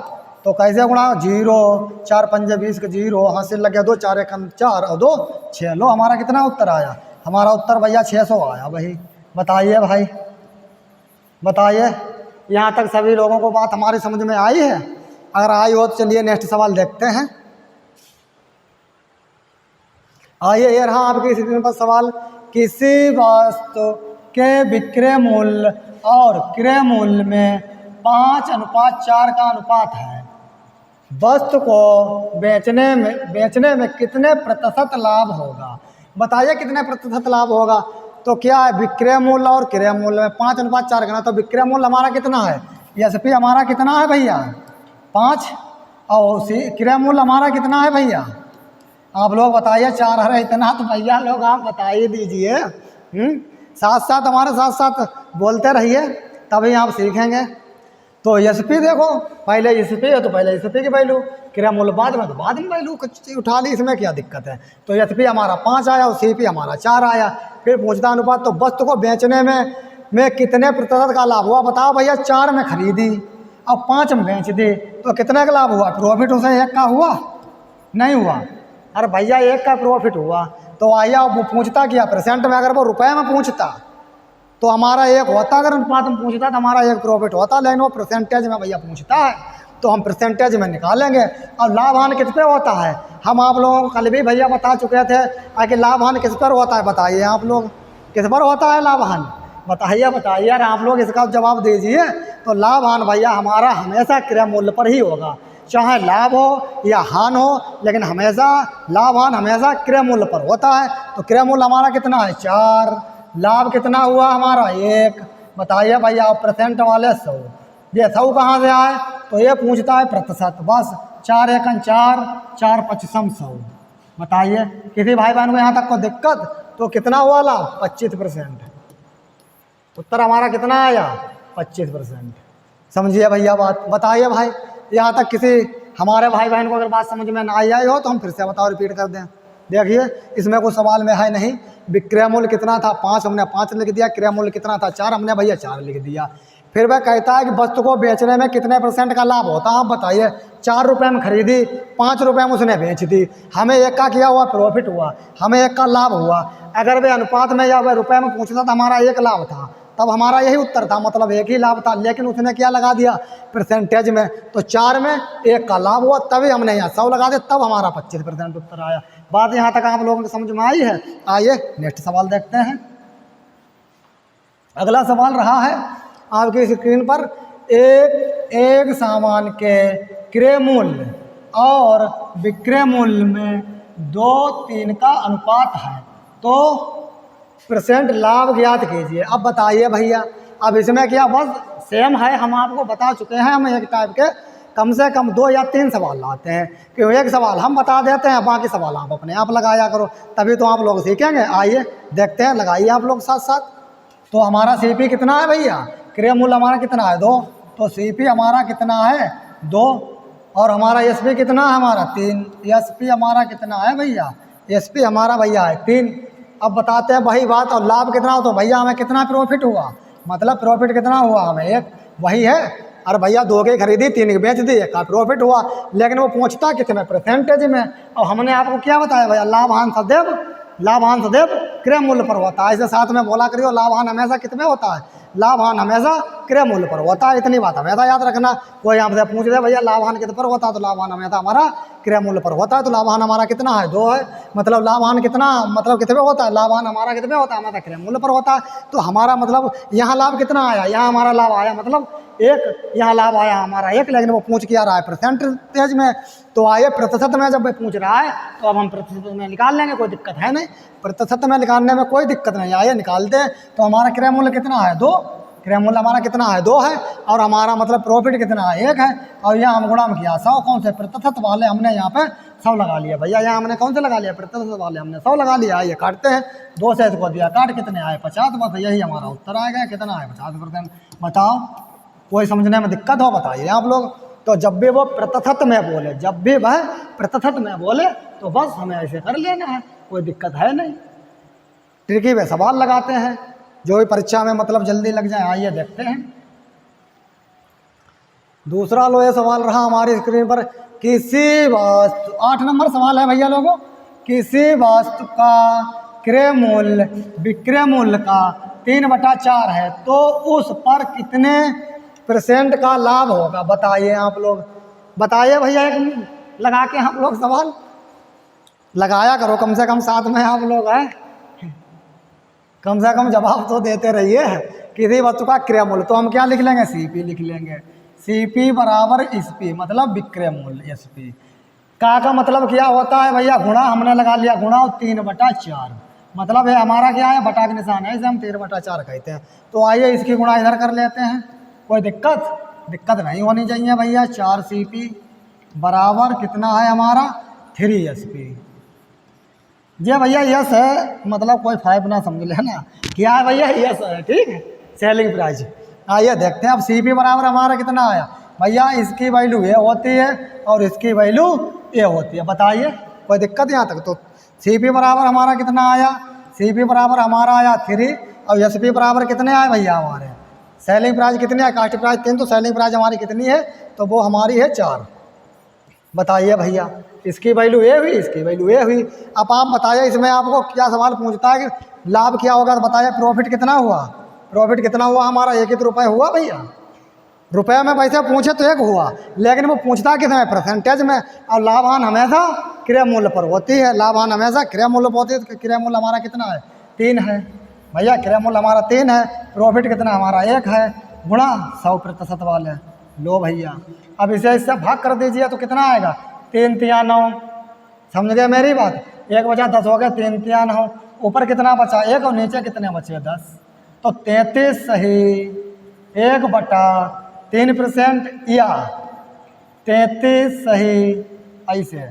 तो कैसे गुणा? 0, 4 पंजे 20 के 0, हासिल लगे 2, 4 एकम 4 और 2 6। लो हमारा कितना उत्तर आया? हमारा उत्तर भैया 600 आया भाई। बताइए भाई, बताइए यहाँ तक सभी लोगों को बात हमारी समझ में आई है? अगर आई हो तो चलिए नेक्स्ट सवाल देखते हैं। आइए ये रहा आपके स्क्रीन पर सवाल। किसी वस्तु के विक्रय मूल्य और क्रय मूल्य में 5:4 का अनुपात है। वस्तु को बेचने में कितने प्रतिशत लाभ होगा? बताइए कितने प्रतिशत लाभ होगा? तो क्या है? विक्रय मूल्य और क्रय मूल्य में 5:4 करना। तो विक्रय मूल्य हमारा कितना है? एसपी हमारा कितना है भैया? 5। और क्रय मूल्य हमारा कितना है भैया? आप लोग बताइए। 4 है इतना, तो भैया लोग आप बताइए दीजिए। साथ साथ हमारे साथ बोलते रहिए, तभी आप सीखेंगे। तो एसपी देखो, पहले एसपी है तो पहले एसपी की वैल्यू, क्रय मूल्य बाद में तो बाद में वैल्यू कुछ उठा ली, इसमें क्या दिक्कत है? तो एसपी हमारा 5 आया और सीपी हमारा 4 आया। फिर पूछता अनुपात, तो वस्तु को बेचने में कितने प्रतिशत का लाभ हुआ? बताओ भैया। 4 में खरीदी अब 5 में बेच दी, तो कितने का लाभ हुआ? प्रॉफिट उसे 1 का हुआ? नहीं हुआ। अरे भैया 1 का प्रॉफिट हुआ। तो आइया वो पूछता क्या? परसेंट में। अगर वो रुपए में पूछता तो हमारा 1 होता, अगर अनुपात में पूछता तो हमारा 1 प्रॉफिट होता, लेकिन वो परसेंटेज में भैया पूछता है, तो हम परसेंटेज में निकालेंगे। अब लाभ हानि किस पे होता है? हम आप लोगों को कल भी भैया बता चुके थे कि लाभ हानि किस पर होता है। बताइए आप लोग, किस पर होता है लाभ हानि? बताइए यार, आप लोग इसका जवाब दीजिए। तो लाभ हानि भैया हमारा हमेशा क्रय मूल्य पर ही होगा, चाहे लाभ हो या हानि हो, लेकिन हमेशा लाभ हानि हमेशा क्रय मूल्य पर होता है। तो क्रय मूल्य हमारा कितना है? 4। लाभ कितना हुआ हमारा? 1। बताइए भैया। परसेंट वाले 100। ये 100 कहाँ से आए? तो ये पूछता है प्रतिशत। बस 4 एकन 4, 4 पचसम 100। बताइए किसी भाई बहन को यहाँ तक को दिक्कत? तो कितना हुआ लाभ? 25%। उत्तर हमारा कितना आया? 25%। समझिए भैया बात। बताइए भाई, यहाँ तक किसी हमारे भाई बहन को अगर बात समझ में ना आई हो तो हम फिर से बताओ, रिपीट कर दें। देखिए इसमें कोई सवाल में है नहीं। विक्रय मूल्य कितना था? 5, हमने 5 लिख दिया। क्रय मूल्य कितना था? 4, हमने भैया 4 लिख दिया। फिर वह कहता है कि वस्तु को बेचने में कितने % का लाभ होता है? आप बताइए। 4 रुपये में खरीदी, 5 रुपये में उसने बेच दी, हमें 1 का किया हुआ प्रॉफिट हुआ, हमें 1 का लाभ हुआ। अगर वे अनुपात में या वह रुपये में पूछता तो हमारा 1 लाभ था, तब हमारा यही उत्तर था, मतलब एक ही लाभ था, लेकिन उसने क्या लगा दिया परसेंटेज में, तो 4 में 1 का लाभ हुआ, तभी हमने यहाँ 100 लगा दिया, तब हमारा 25% उत्तर आया। बात यहाँ तक आप लोगों को समझ में आई है? आइए नेक्स्ट सवाल देखते हैं। अगला सवाल रहा है आपकी स्क्रीन पर, एक सामान के क्रय मूल्य और विक्रय मूल्य में 2:3 का अनुपात है, तो % लाभ ज्ञात कीजिए। अब बताइए भैया, अब इसमें क्या बस सेम है, हम आपको बता चुके हैं, हम एक टाइप के कम से कम 2 या 3 सवाल लाते हैं कि एक सवाल हम बता देते हैं, बाकी सवाल आप अपने आप लगाया करो, तभी तो आप लोग सीखेंगे। आइए देखते हैं, लगाइए आप लोग साथ साथ। तो हमारा CP कितना है भैया? क्रय मूल्य हमारा कितना है? 2, तो CP हमारा कितना है? 2, और हमारा SP कितना है? हमारा 3। SP हमारा कितना है भैया? SP हमारा भैया है 3। अब बताते हैं वही बात, और लाभ कितना हो, तो भैया हमें कितना प्रॉफिट हुआ, मतलब प्रॉफिट कितना हुआ हमें? 1, वही है। अरे भैया 2 की खरीदी, 3 की बेच दी, का प्रॉफिट हुआ, लेकिन वो पहुंचता कितने परसेंटेज में। और हमने आपको क्या बताया भैया, लाभांश सदैव क्रय मूल्य पर होता है। ऐसे साथ में बोला करियो, लाभांश हमेशा कितने होता है? लाभांश हमेशा क्रय मूल्य पर होता है, इतनी बात हमेशा याद रखना। कोई आपसे पूछ दे भैया लाभांश कितने पर होता है, तो लाभांश हमेशा हमारा क्रय मूल्य पर होता है। तो लाभांश हमारा कितना है? 2 है, मतलब लाभांश कितना, मतलब कितने होता है? लाभांश हमारा कितने होता है? हमारा क्रय मूल्य पर होता है। तो हमारा मतलब यहाँ लाभ कितना आया? यहाँ हमारा लाभ आया मतलब 1, यहाँ लाभ आया हमारा 1, लेकिन वो पूछ के आ रहा है परसेंटेज में। तो आइए प्रतिशत में जब पूछ रहा है तो अब हम प्रतिशत में निकाल लेंगे, कोई दिक्कत है नहीं, प्रतिशत में निकालने में कोई दिक्कत नहीं। आइए निकालते हैं। तो हमारा क्रय मूल्य कितना है? 2, क्रय मूल्य हमारा कितना है? 2 है, और हमारा मतलब प्रॉफिट कितना है? 1 है, और यहाँ हम गुणा में किया 100, कौन से प्रतिशत वाले हमने यहाँ पे 100 लगा लिया भैया। यहाँ हमने कौन से लगा लिया? प्रतिशत वाले हमने 100 लगा लिया। ये काटते हैं, 2 से इसको दिया काट, कितने आए? 50। बस यही हमारा उत्तर आएगा। कितना है? 50%। बताओ, कोई समझने में दिक्कत हो बताइए आप लोग। तो जब भी वो प्रतिशत में बोले, जब भी वह प्रतिशत में बोले तो बस हमें ऐसे कर लेना है, कोई दिक्कत है नहीं। ट्रिकी वे सवाल लगाते हैं जो भी परीक्षा में मतलब जल्दी लग जाए। आइए देखते हैं दूसरा लो। ये सवाल रहा हमारी स्क्रीन पर, किसी वस्तु, 8 नंबर सवाल है भैया लोगों, किसी वस्तु का क्रय मूल्य विक्रय मूल्य का 3/4 है, तो उस पर कितने % का लाभ होगा? बताइए आप लोग, बताइए भैया, एक लगा के हम लोग सवाल लगाया करो, कम से कम साथ में आप लोग हैं, कम से कम जवाब तो देते रहिए। किसी वस्तु का क्रय मूल्य, तो हम क्या लिख लेंगे? CP लिख लेंगे। CP बराबर SP, मतलब विक्रय मूल्य। SP का मतलब क्या होता है भैया? गुणा, हमने लगा लिया गुणा, और 3/4, मतलब है हमारा क्या है? बटा का निशान है, इसे हम 3/4 कहते हैं। तो आइए इसकी गुणा इधर कर लेते हैं, कोई दिक्कत नहीं होनी चाहिए भैया। 4 CP बराबर कितना है हमारा? 3 SP। जी भैया यस है, मतलब कोई 5 ना समझ लेना, क्या है भैया? यस है, ठीक है, सेलिंग प्राइस। आइए देखते हैं। अब CP बराबर हमारा कितना आया भैया? इसकी वैल्यू ये होती है और इसकी वैल्यू ये होती है। बताइए, कोई दिक्कत यहाँ तक? तो CP बराबर हमारा कितना आया? CP बराबर हमारा आया 3, और SP बराबर कितने आए भैया हमारे? सेलिंग प्राइस कितनी है? कास्ट प्राइस 3, तो सेलिंग प्राइस हमारी कितनी है? तो वो हमारी है 4। बताइए भैया, इसकी वैल्यू ये हुई, इसकी वैल्यू ये हुई। अब आप बताइए, इसमें आपको क्या सवाल पूछता है कि लाभ क्या होगा? तो बताइए प्रॉफिट कितना हुआ? प्रॉफिट कितना हुआ हमारा? 1 रुपये हुआ भैया। रुपये में वैसे पूछे तो 1 हुआ, लेकिन वो पूछता किसमें? परसेंटेज में। और लाभांश हमेशा क्रय मूल्य पर होती है, लाभांश हमेशा क्रय मूल्य पर होती है। तो क्रय मूल्य हमारा कितना है? 3 है भैया, क्रय मूल्य हमारा 3 है। प्रॉफिट कितना हमारा? 1 है, गुणा 100% वाले। लो भैया, अब इसे इससे भाग कर दीजिए तो कितना आएगा? 3 3 9, समझ गए मेरी बात? 1 बचा 10 हो गए, 3 3 9, ऊपर कितना बचा? 1, और नीचे कितने बचे? 10। तो 33 सही 1/3%, या 33 सही, ऐसे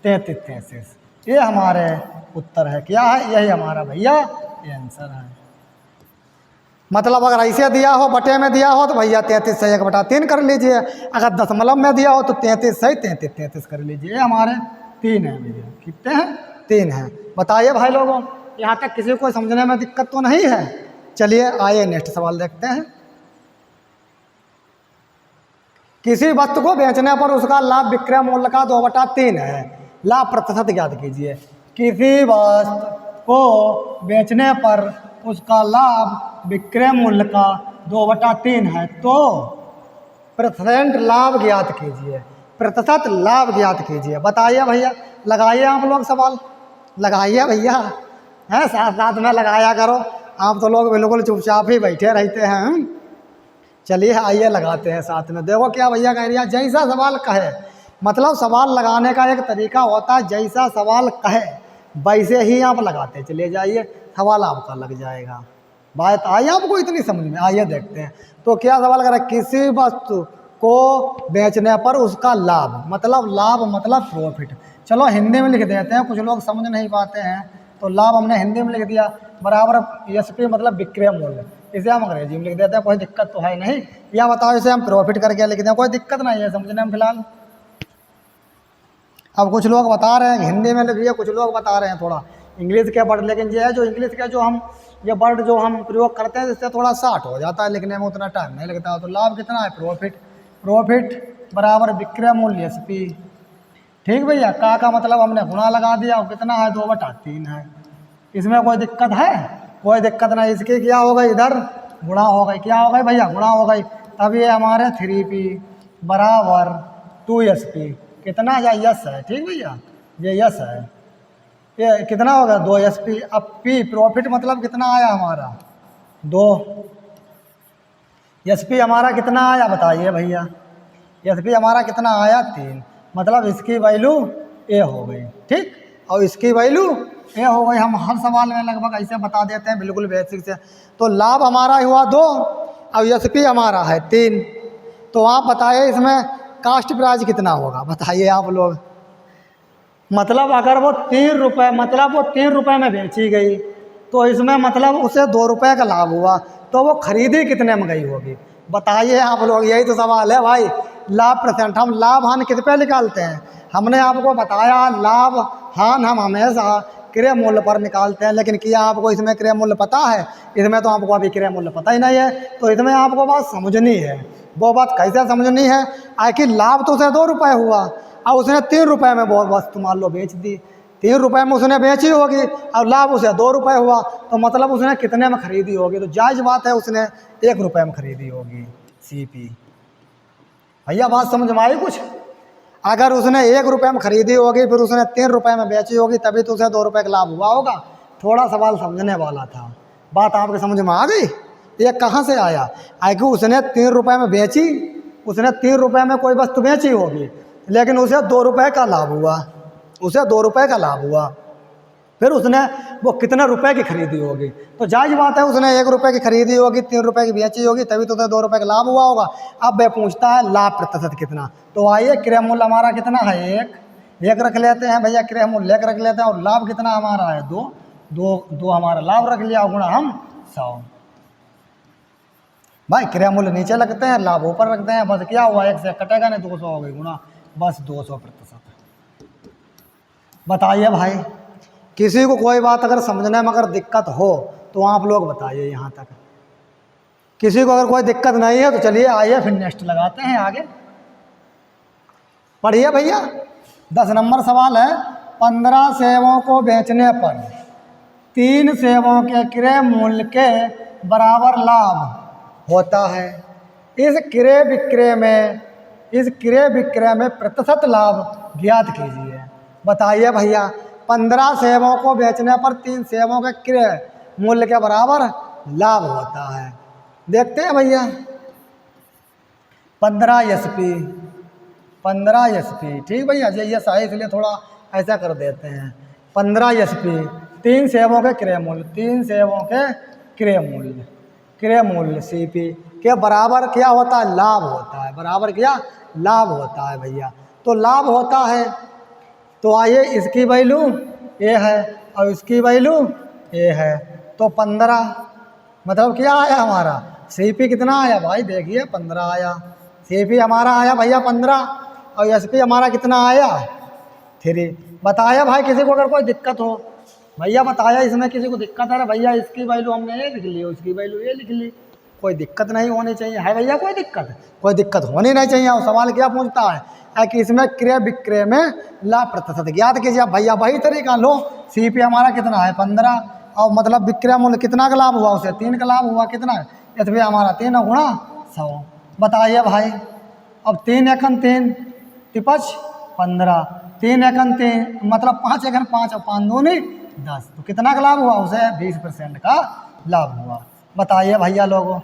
33, ये हमारे उत्तर है। क्या है? यही हमारा भैया ये आंसर है। मतलब अगर ऐसे दिया हो, बटे में दिया हो, तो भैया 33 से 1/3 कर लीजिए। अगर दशमलव में दिया हो तो 33 से 33 कर लीजिए। ये हमारे 3 है भैया। कितने हैं? 3 हैं। बताइए भाई लोगों, यहाँ तक किसी को समझने में दिक्कत तो नहीं है? चलिए आइए नेक्स्ट सवाल देखते हैं। किसी वस्तु को बेचने पर उसका लाभ विक्रय मूल्य का 2/3 है, लाभ प्रतिशत ज्ञात कीजिए। किसी वस्तु को बेचने पर उसका लाभ विक्रय मूल्य का 2/3 है, तो प्रतिशत लाभ ज्ञात कीजिए, प्रतिशत लाभ ज्ञात कीजिए। बताइए भैया, लगाइए आप लोग सवाल, लगाइए भैया, हैं साथ साथ में लगाया करो। आप तो लोग बिल्कुल चुपचाप ही बैठे रहते हैं। चलिए आइए लगाते हैं साथ में। देखो क्या भैया कह रही, जैसा सवाल कहे, मतलब सवाल लगाने का एक तरीका होता है, जैसा सवाल कहे वैसे ही आप लगाते चले जाइए, सवाल आपका लग जाएगा। बात आई आपको इतनी समझ में? आइए देखते हैं। तो क्या सवाल कर रहा है, किसी वस्तु को बेचने पर उसका लाभ, मतलब लाभ मतलब प्रॉफिट। चलो हिंदी में लिख देते हैं, कुछ लोग समझ नहीं पाते हैं, तो लाभ हमने हिंदी में लिख दिया, बराबर एसपी मतलब विक्रय मूल्य, इसे हम अंग्रेजी में लिख देते हैं, कोई दिक्कत तो है नहीं। या बताओ इसे हम प्रॉफिट करके लिख दें, कोई दिक्कत नहीं है समझने में फिलहाल। अब कुछ लोग बता रहे हैं हिंदी में लिखिए, कुछ लोग बता रहे हैं थोड़ा इंग्लिश के वर्ड, लेकिन ये है जो इंग्लिश के जो हम ये वर्ड जो हम प्रयोग करते हैं इससे थोड़ा शार्ट हो जाता है, लिखने में उतना टाइम नहीं लगता। तो लाभ कितना है, प्रॉफिट, प्रॉफिट बराबर विक्रय मूल्य एसपी। ठीक भैया, का मतलब हमने गुणा लगा दिया, और कितना है 2/3 है। इसमें कोई दिक्कत है? कोई दिक्कत नहीं। इसकी क्या हो गई, इधर गुणा हो गई, क्या हो गई भैया, गुणा हो गई। तब ये हमारे 3P बराबर 2SP, कितना या यस है। ठीक भैया, ये यस है, ये कितना होगा 2SP। अब P प्रॉफिट मतलब कितना आया हमारा 2, SP हमारा कितना आया बताइए भैया, SP हमारा कितना आया 3, मतलब इसकी वैल्यू A हो गई। ठीक, और इसकी वैल्यू A हो गई। हम हर सवाल में लगभग ऐसे बता देते हैं, बिल्कुल बेसिक से। तो लाभ हमारा हुआ 2 और SP हमारा है 3। तो आप बताइए इसमें कास्ट प्राइस कितना होगा, बताइए आप लोग। मतलब अगर वो 3 रुपये, मतलब वो 3 रुपये में बेची गई, तो इसमें मतलब उसे 2 रुपये का लाभ हुआ, तो वो खरीदी कितने में गई होगी, बताइए आप लोग। यही तो सवाल है भाई, लाभ परसेंट। हम लाभ हानि किस पे निकालते हैं, हमने आपको बताया लाभ हानि हम हमेशा क्रय मूल्य पर निकालते हैं, लेकिन क्या आपको इसमें क्रय मूल्य पता है? इसमें तो आपको अभी क्रय मूल्य पता ही नहीं है, तो इसमें आपको बात समझनी है। वो बात कैसे समझनी है, आखिर लाभ तो उसे 2 रुपये हुआ और उसने 3 रुपये में वो वस्तु मान लो बेच दी, 3 रुपये में उसने बेची होगी और लाभ उसे 2 रुपये हुआ, तो मतलब उसने कितने में खरीदी होगी? तो जायज़ बात है उसने 1 रुपये में खरीदी होगी। CP भैया बात समझ में आई कुछ? अगर उसने 1 रुपये में खरीदी होगी, फिर उसने 3 रुपये में बेची होगी, तभी तो उसे 2 रुपये का लाभ हुआ होगा। थोड़ा सवाल समझने वाला था, बात आपके समझ में आ गई? ये कहाँ से आया? आखिर उसने 3 रुपये में बेची, उसने 3 रुपये में कोई वस्तु बेची होगी, लेकिन उसे 2 रुपये का लाभ हुआ, उसे 2 रुपये का लाभ हुआ। फिर उसने वो कितने रुपए की खरीदी होगी? तो जायज़ बात है उसने 1 रुपये की खरीदी होगी, 3 रुपये की बेची होगी, तभी तो उसे 2 रुपये का लाभ हुआ होगा। अब वह पूछता है लाभ प्रतिशत कितना, तो आइए क्रय मूल्य हमारा कितना है, 1 रख लेते हैं भैया, क्रय मूल्य 1 रख लेते हैं, और लाभ कितना हमारा है 2 हमारा लाभ रख लिया, गुणा हम 100। भाई क्रय मूल्य नीचे लगते हैं, लाभ ऊपर रखते हैं, बस क्या हुआ 1 से कटेगा नहीं, 200 हो गई गुणा, बस 200%। बताइए भाई, किसी को कोई बात अगर समझने में अगर दिक्कत हो तो आप लोग बताइए यहाँ तक। किसी को अगर कोई दिक्कत नहीं है तो चलिए आइए फिर नेक्स्ट लगाते हैं आगे। पढ़िए भैया, 10 नंबर सवाल है, 15 सेवों को बेचने पर 3 सेवों के क्रय मूल्य के बराबर लाभ होता है। इस क्रय विक्रय में प्रतिशत लाभ ज्ञात कीजिए। बताइए भैया, 15 सेवों को बेचने पर 3 सेवों के क्रय मूल्य के बराबर लाभ होता है। देखते हैं भैया, 15 SP, ठीक भैया, ये सही, इसलिए थोड़ा ऐसा कर देते हैं। 15 SP 3 सेवों के क्रय मूल्य, 3 सेवों के क्रय मूल्य CP के बराबर क्या होता है, लाभ होता है। बराबर क्या, लाभ होता है भैया। तो लाभ होता है, तो आइए इसकी वैल्यू A है और इसकी वैल्यू A है, तो 15 मतलब क्या आया हमारा, CP कितना आया भाई, देखिए 15 आया, CP हमारा आया भैया 15, और SP हमारा कितना आया 3। बताया भाई, किसी को अगर कोई दिक्कत हो भैया बताया, इसमें किसी को दिक्कत है भैया, इसकी वैल्यू हमने ये लिख ली, उसकी वैल्यू ये लिख ली, कोई दिक्कत नहीं होनी चाहिए, है भैया कोई दिक्कत होनी नहीं चाहिए। और सवाल क्या पूछता है कि इसमें क्रय विक्रय में लाभ प्रतिशत ज्ञात कीजिए। भैया वही तरीका लो, CP हमारा कितना है 15, और मतलब विक्रय मूल्य कितना का लाभ हुआ उसे 3 का लाभ हुआ, कितना इसमें हमारा 3 गुणा 100। बताइए भाई, अब 3 एकन 3 तिपच 15, 3 एकन 3 मतलब 5 एकन 5 और 5 दूनी 10, तो कितना का लाभ हुआ उसे 20% का लाभ हुआ। बताइए भैया लोगों,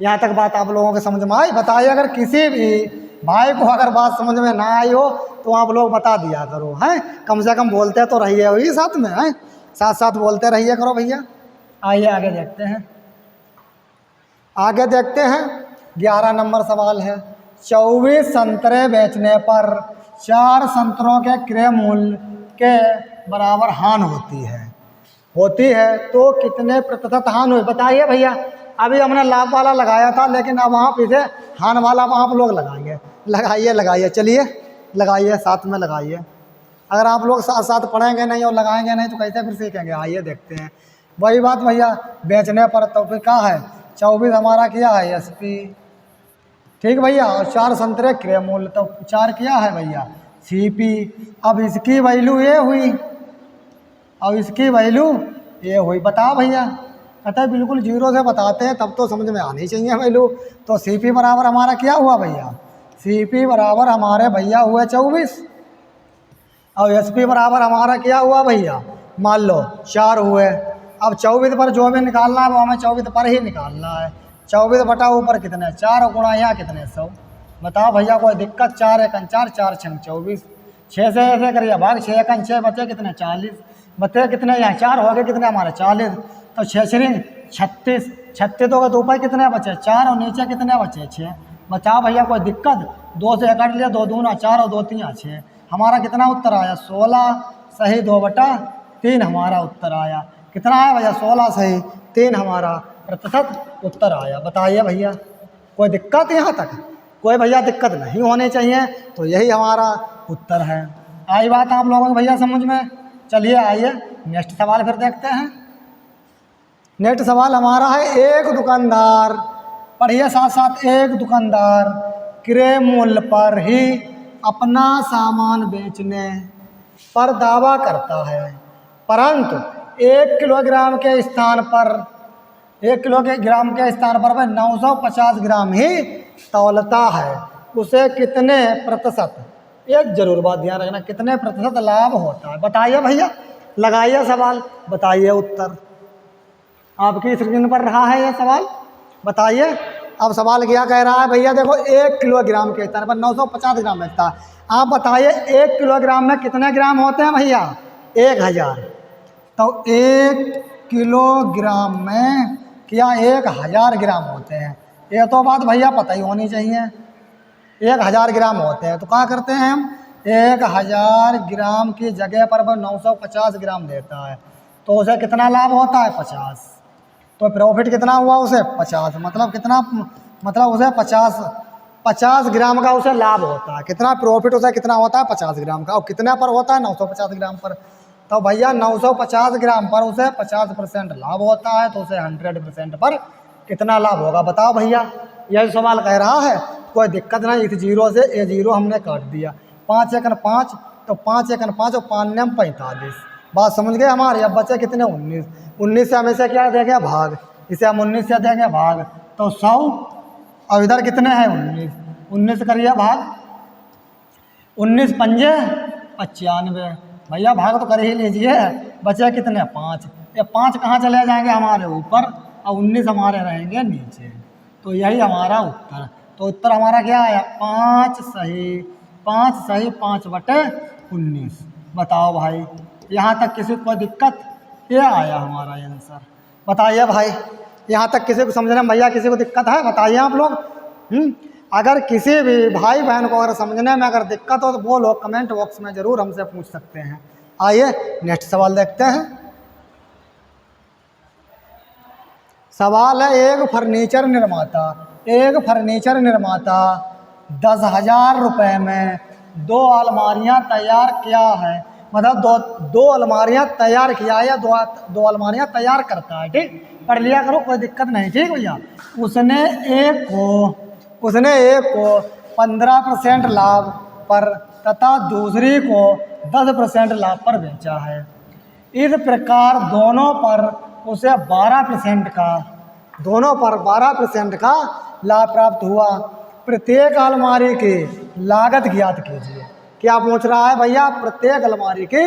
यहाँ तक बात आप लोगों के समझ में आई? बताइए अगर किसी भी भाई को अगर बात समझ में ना आई हो तो आप लोग बता दिया करो, हैं कम से कम बोलते तो रहिए वही साथ में, हैं साथ साथ बोलते रहिए करो भैया। आइए आगे देखते हैं, आगे देखते हैं 11 नंबर सवाल है, 24 संतरे बेचने पर 4 संतरों के क्रय मूल्य के बराबर हानि होती है तो कितने प्रतिशत हानि हुई? बताइए भैया। अभी हमने लाभ वाला लगाया था, लेकिन अब वहाँ पीछे हानि वाला आप लोग लगाएंगे। लगाइए चलिए लगाइए, साथ में लगाइए। अगर आप लोग साथ साथ पढ़ेंगे नहीं और लगाएंगे नहीं तो कैसे फिर सीखेंगे? आइए देखते हैं। वही बात भैया, बेचने पर तो फिर क्या है 24 हमारा किया है SP, ठीक भैया, और 4 संतरे क्रय मूल्य तो 4 किया है भैया CP। अब इसकी वैल्यू ये हुई और इसकी वैल्यू ये हुई। बताओ भैया, कहते हैं बिल्कुल 0 से बताते हैं तब तो समझ में आनी चाहिए वैल्यू। तो CP बराबर हमारा क्या हुआ भैया? CP बराबर हमारे भैया हुए 24 और SP बराबर हमारा क्या हुआ भैया? मान लो 4 हुए। अब 24 पर जो भी निकालना है वो हमें 24 पर ही निकालना है। 24 बटा ऊपर कितने 4 गुणा यहाँ कितने 100। बताओ भैया कोई दिक्कत? 4 एकन 4, 4 छंग 24, 6 से ऐसे करिए भाग, 6 एकन 6 बचे कितने 40, बचे कितने यहाँ 4 हो गए कितने हमारे 40, तो 6 श्री 36, 36 तो ऊपर कितने बचे 4 और नीचे कितने बचे 6। बताओ भैया कोई दिक्कत? 2 से काट लिया, 2 दूना 4 और 2 3 6, हमारा कितना उत्तर आया? 16 सही 2/3 हमारा उत्तर आया। कितना आया भैया? 16 सही 3 हमारा प्रतिशत उत्तर आया। बताइए भैया कोई दिक्कत यहाँ तक? कोई भैया दिक्कत नहीं होनी चाहिए, तो यही हमारा उत्तर है। आई बात आप लोगों को भैया समझ में? चलिए आइए नेक्स्ट सवाल फिर देखते हैं। नेक्स्ट सवाल हमारा है, एक दुकानदार, पढ़िए साथ साथ, एक दुकानदार क्रय मूल्य पर ही अपना सामान बेचने पर दावा करता है, परंतु 1 किलोग्राम के स्थान पर 1 किलोग्राम के स्थान पर वह 950 ग्राम ही तौलता है, उसे कितने प्रतिशत, एक जरूर बात ध्यान रखना, कितने प्रतिशत लाभ होता है? बताइए भैया, लगाइए सवाल, बताइए उत्तर। आपकी स्क्रीन पर रहा है ये सवाल, बताइए। अब सवाल क्या कह रहा है भैया? देखो 1 किलोग्राम के स्थान पर 950 ग्राम बेचता है। आप बताइए 1 किलोग्राम में कितने ग्राम होते हैं भैया? 1000। तो 1 किलोग्राम में क्या 1000 ग्राम होते हैं? ये तो बात भैया पता ही होनी चाहिए। 1000 ग्राम होते हैं, तो क्या करते हैं हम? 1000 ग्राम की जगह पर वह 950 ग्राम देता है, तो उसे कितना लाभ होता है? 50। तो प्रॉफिट कितना हुआ उसे? 50। मतलब कितना? मतलब उसे 50 ग्राम का उसे लाभ होता है। कितना प्रॉफिट उसे कितना होता है? 50 ग्राम का। और कितने पर होता है? 950 ग्राम पर। तो भैया 950 ग्राम पर उसे 50% लाभ होता है, तो उसे 100% पर कितना लाभ होगा? बताओ भैया, यही सवाल कह रहा है। कोई दिक्कत नहीं, इस 0 से ये 0 हमने काट दिया। 5 एकन 5, तो 5 एकन 5 और 5 9 45। बात समझ गए हमारे? अब बचे कितने? 19। 19 से हम इसे क्या देंगे? भाग। इसे हम 19 से देंगे भाग, तो 100। और इधर कितने हैं? 19। 19 करिए भाग, 19 पंजे 95। भैया भाग तो कर ही लीजिए। बचे कितने? 5। ये 5 कहाँ चले जाएंगे? हमारे ऊपर, और 19 हमारे रहेंगे नीचे। तो यही हमारा उत्तर। तो उत्तर हमारा क्या आया? 5 सही 5/19। बताओ भाई, यहाँ तक किसी को दिक्कत? ये आया हमारा आंसर। बताइए भाई, यहाँ तक किसी को समझने में भैया किसी को दिक्कत है? बताइए आप लोग। अगर किसी भी भाई बहन को अगर समझने में अगर दिक्कत हो तो वो लोग कमेंट बॉक्स में ज़रूर हमसे पूछ सकते हैं। आइए नेक्स्ट सवाल देखते हैं। सवाल है, एक फर्नीचर निर्माता 10,000 रुपये में 2 अलमारियाँ तैयार किया है। मतलब दो अलमारियाँ तैयार किया है या दो अलमारियाँ तैयार करता है। ठीक, पढ़ लिया करो, कोई दिक्कत नहीं। ठीक भैया, उसने एक को 15% लाभ पर तथा दूसरी को 10% लाभ पर बेचा है। इस प्रकार दोनों पर उसे 12% का, दोनों पर 12% का लाभ प्राप्त हुआ। प्रत्येक अलमारी की लागत ज्ञात कीजिए। क्या पूछ रहा है भैया? प्रत्येक अलमारी की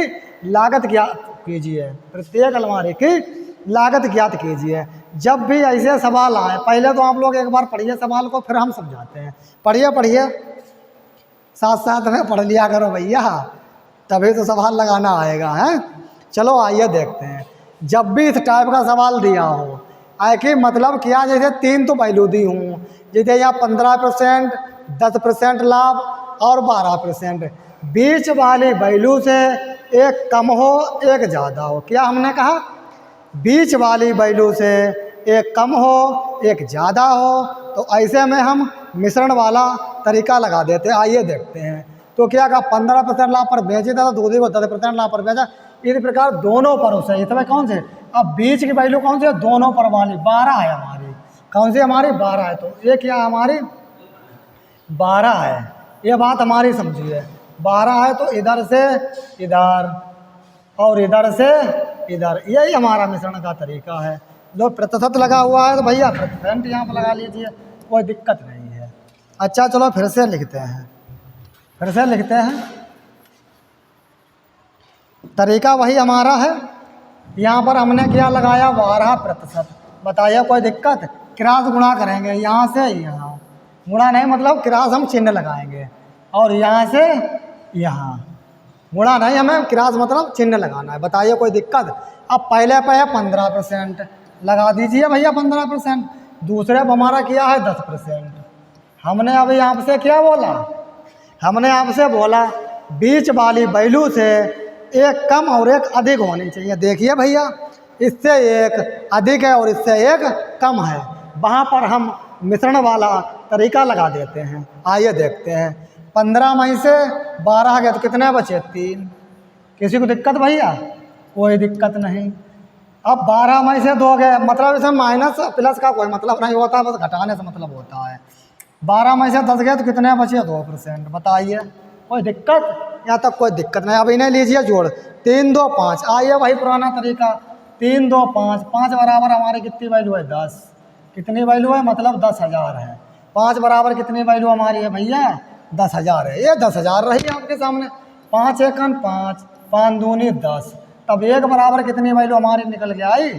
लागत ज्ञात कीजिए। प्रत्येक अलमारी की लागत ज्ञात कीजिए। जब भी ऐसे सवाल आए, पहले तो आप लोग एक बार पढ़िए सवाल को, फिर हम समझाते हैं। पढ़िए, साथ साथ में पढ़ लिया करो भैया, तभी तो सवाल लगाना आएगा। है चलो आइए देखते हैं। जब भी इस टाइप का सवाल दिया हो, आए कि मतलब क्या, जैसे 3 तो वैल्यू दी हूँ, जैसे यहाँ 15%, 10% लाभ और 12%। बीच वाली वैल्यू से एक कम हो एक ज़्यादा हो। क्या हमने कहा? बीच वाली वैल्यू से एक कम हो एक ज़्यादा हो, तो ऐसे में हम मिश्रण वाला तरीका लगा देते हैं। आइए देखते हैं। तो क्या कहा? 15% लाभ पर बेचे था, तो दूसरी को 10% लाभ पर बेचा। इस प्रकार दोनों पर उसे, इसमें कौन से, अब बीच की वैल्यू कौन सी है? दोनों पर वाली 12 है हमारी। कौन सी हमारी? 12 है। तो ये क्या हमारी? 12 है। ये बात हमारी समझिए। 12 है तो इधर से इधर और इधर से इधर, यही हमारा मिश्रण का तरीका है। जो प्रतिशत लगा हुआ है तो भैया प्रतिशत यहाँ पर लगा लीजिए, कोई दिक्कत नहीं है। अच्छा चलो फिर से लिखते हैं। तरीका वही हमारा है। यहाँ पर हमने क्या लगाया? 12%। बताइए कोई दिक्कत? क्रॉस गुणा करेंगे, यहाँ से यहाँ, गुणा नहीं मतलब क्रॉस हम चिन्ह लगाएंगे, और यहाँ से यहाँ, गुणा नहीं, हमें क्रॉस मतलब चिन्ह लगाना है। बताइए कोई दिक्कत? अब पहले पे है 15%, लगा दीजिए भैया 15%। दूसरे पर हमारा किया है 10%। हमने अभी आपसे क्या बोला? हमने आपसे बोला बीच वाली वैल्यू से एक कम और एक अधिक होनी चाहिए। देखिए भैया, इससे एक अधिक है और इससे एक कम है, वहाँ पर हम मिश्रण वाला तरीका लगा देते हैं। आइए देखते हैं। 15 में से 12 गए तो कितने बचे? 3। किसी को दिक्कत भैया? कोई दिक्कत नहीं। अब 12 में से 2 गए, मतलब इसमें माइनस प्लस का कोई मतलब नहीं होता, बस घटाने से मतलब होता है। 12 में से 10 गए तो कितने बचे? 2%। बताइए कोई दिक्कत? यहाँ तक कोई दिक्कत नहीं। अब इन्हें लीजिए जोड़, 3 2 5। आइए भाई पुराना तरीका, 3 2 5, 5 बराबर हमारी कितनी वैल्यू है? 10। कितनी वैल्यू है? मतलब 10,000 है। 5 बराबर कितनी वैल्यू हमारी है भैया? 10,000 है। ये 10,000 रही आपके सामने। 5 एकन 5, 5 दूनी 10। तब 1 बराबर कितनी वैल्यू हमारी निकल के आई?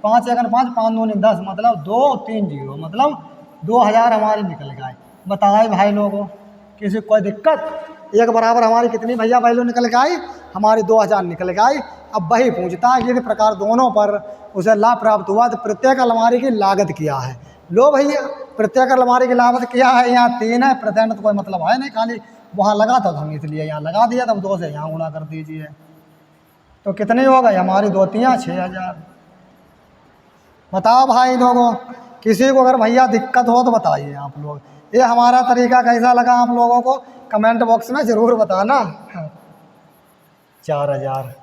5 एकन 5, 5 दूनी 10, मतलब 2 3 0, मतलब 2,000 हमारी निकल गए। बताए भाई लोगों, किसी को कोई दिक्कत? 1 बराबर हमारी कितनी भैया वैल्यू निकल के आई? हमारी 2,000 निकल के आई। अब वही पूछता है कि इस प्रकार दोनों पर उसे लाभ प्राप्त हुआ, तो प्रत्येक अलमारी की लागत क्या है? लो भैया, प्रत्येक अलमारी की लागत क्या है? यहाँ 3 है, प्रतिशत तो कोई मतलब है नहीं, खाली वहाँ लगा था तो हम इसलिए यहाँ लगा दिया। तब 2 से यहाँ गुणा कर दीजिए, तो कितनी हो गई हमारी? 2 3 6,000। बताओ भाई लोगों, किसी को अगर भैया दिक्कत हो तो बताइए आप लोग। ये हमारा तरीका कैसा लगा आप लोगों को? कमेंट बॉक्स में ज़रूर बताना। 4,000।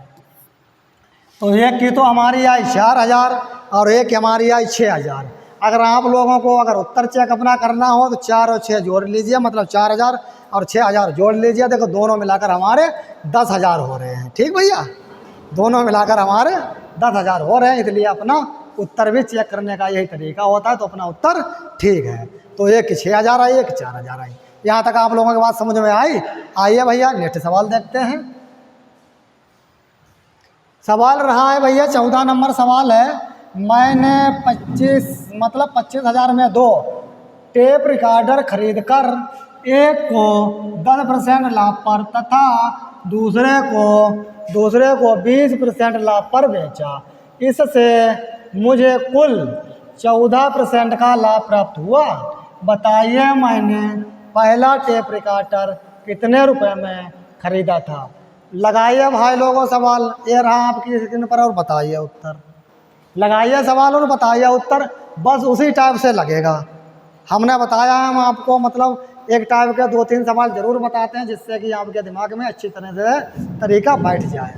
तो एक की तो हमारी आई 4,000 और एक हमारी आई 6,000। अगर आप लोगों को अगर उत्तर चेक अपना करना हो तो 4 और 6 जोड़ लीजिए, मतलब 4,000 और 6,000 जोड़ लीजिए। देखो दोनों मिलाकर हमारे 10,000 हो रहे हैं। ठीक भैया, दोनों मिलाकर हमारे 10,000 हो रहे हैं, इसलिए अपना उत्तर भी चेक करने का यही तरीका होता है। तो अपना उत्तर ठीक है। तो एक 6,000 आई, एक 4,000 आई। यहाँ तक आप लोगों की बात समझ में आई? आइए भैया नेक्स्ट सवाल देखते हैं। सवाल रहा है भैया 14 नंबर सवाल है। मैंने 25,000 में 2 टेप रिकॉर्डर खरीदकर एक को 10% लाभ पर तथा दूसरे को 20% लाभ पर बेचा। इससे मुझे कुल 14% का लाभ प्राप्त हुआ। बताइए मैंने पहला टेप रिकॉर्डर कितने रुपए में खरीदा था? लगाइए भाई लोगों सवाल, ये रहा आपकी स्क्रीन पर, और बताइए उत्तर। लगाइए सवाल और बताइए उत्तर, बस उसी टाइप से लगेगा। हमने बताया है हम आपको, मतलब एक टाइप के 2-3 सवाल जरूर बताते हैं, जिससे कि आपके दिमाग में अच्छी तरह से तरीका बैठ जाए।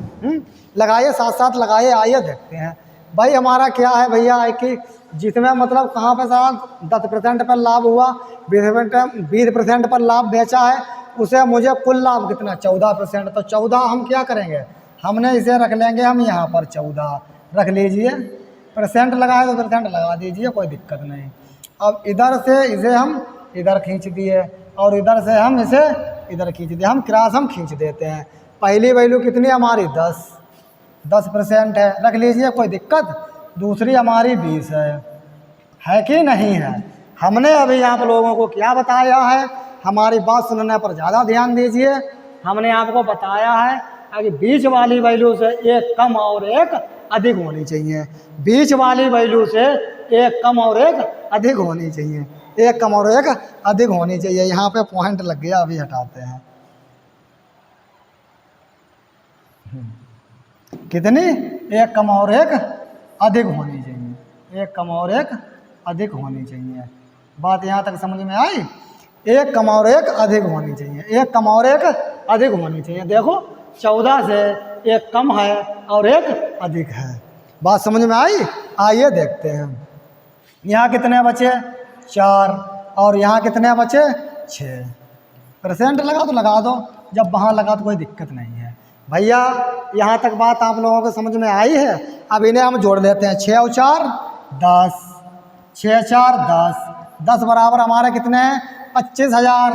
लगाइए, साथ साथ लगाइए। आइए देखते हैं भाई हमारा क्या है भैया, है कि जिसमें मतलब कहाँ पे सवाल 10% पर लाभ हुआ, 20% पर लाभ बेचा है, उसे मुझे कुल लाभ कितना? 14%। तो 14 हम क्या करेंगे? हमने इसे रख लेंगे हम यहाँ पर 14 रख लीजिए, परसेंट लगाए तो परसेंट लगा दीजिए, कोई दिक्कत नहीं। अब इधर से इसे हम इधर खींच दिए और इधर से हम इसे इधर खींच दिए, हम क्रॉस हम खींच देते हैं। पहली वैल्यू कितनी हमारी 10% है, रख लीजिए, कोई दिक्कत। दूसरी हमारी 20 है कि नहीं है। हमने अभी आप लोगों को क्या बताया है, हमारी बात सुनने पर ज़्यादा ध्यान दीजिए। हमने आपको बताया है कि बीच वाली वैल्यू से एक कम और एक अधिक होनी चाहिए, बीच वाली वैल्यू से एक कम और एक अधिक होनी चाहिए, एक कम और एक अधिक होनी चाहिए। यहाँ पे पॉइंट लग गया, अभी हटाते हैं। कितनी? एक कम और एक अधिक होनी चाहिए, एक कम और एक अधिक होनी चाहिए। बात यहाँ तक समझ में आई? एक कम और एक अधिक होनी चाहिए, एक कम और एक अधिक होनी चाहिए। देखो 14 से एक कम है और एक अधिक है। बात समझ में आई? आइए देखते हैं। यहाँ कितने बचे? 4 और यहाँ कितने बचे? 6। परसेंट लगा तो लगा दो, जब वहाँ लगा तो कोई दिक्कत नहीं है भैया। यहाँ तक बात आप लोगों को समझ में आई है? अब इन्हें हम जोड़ लेते हैं। 6 और 4 10, 6 4 10, 10 बराबर हमारे कितने हैं? 25,000।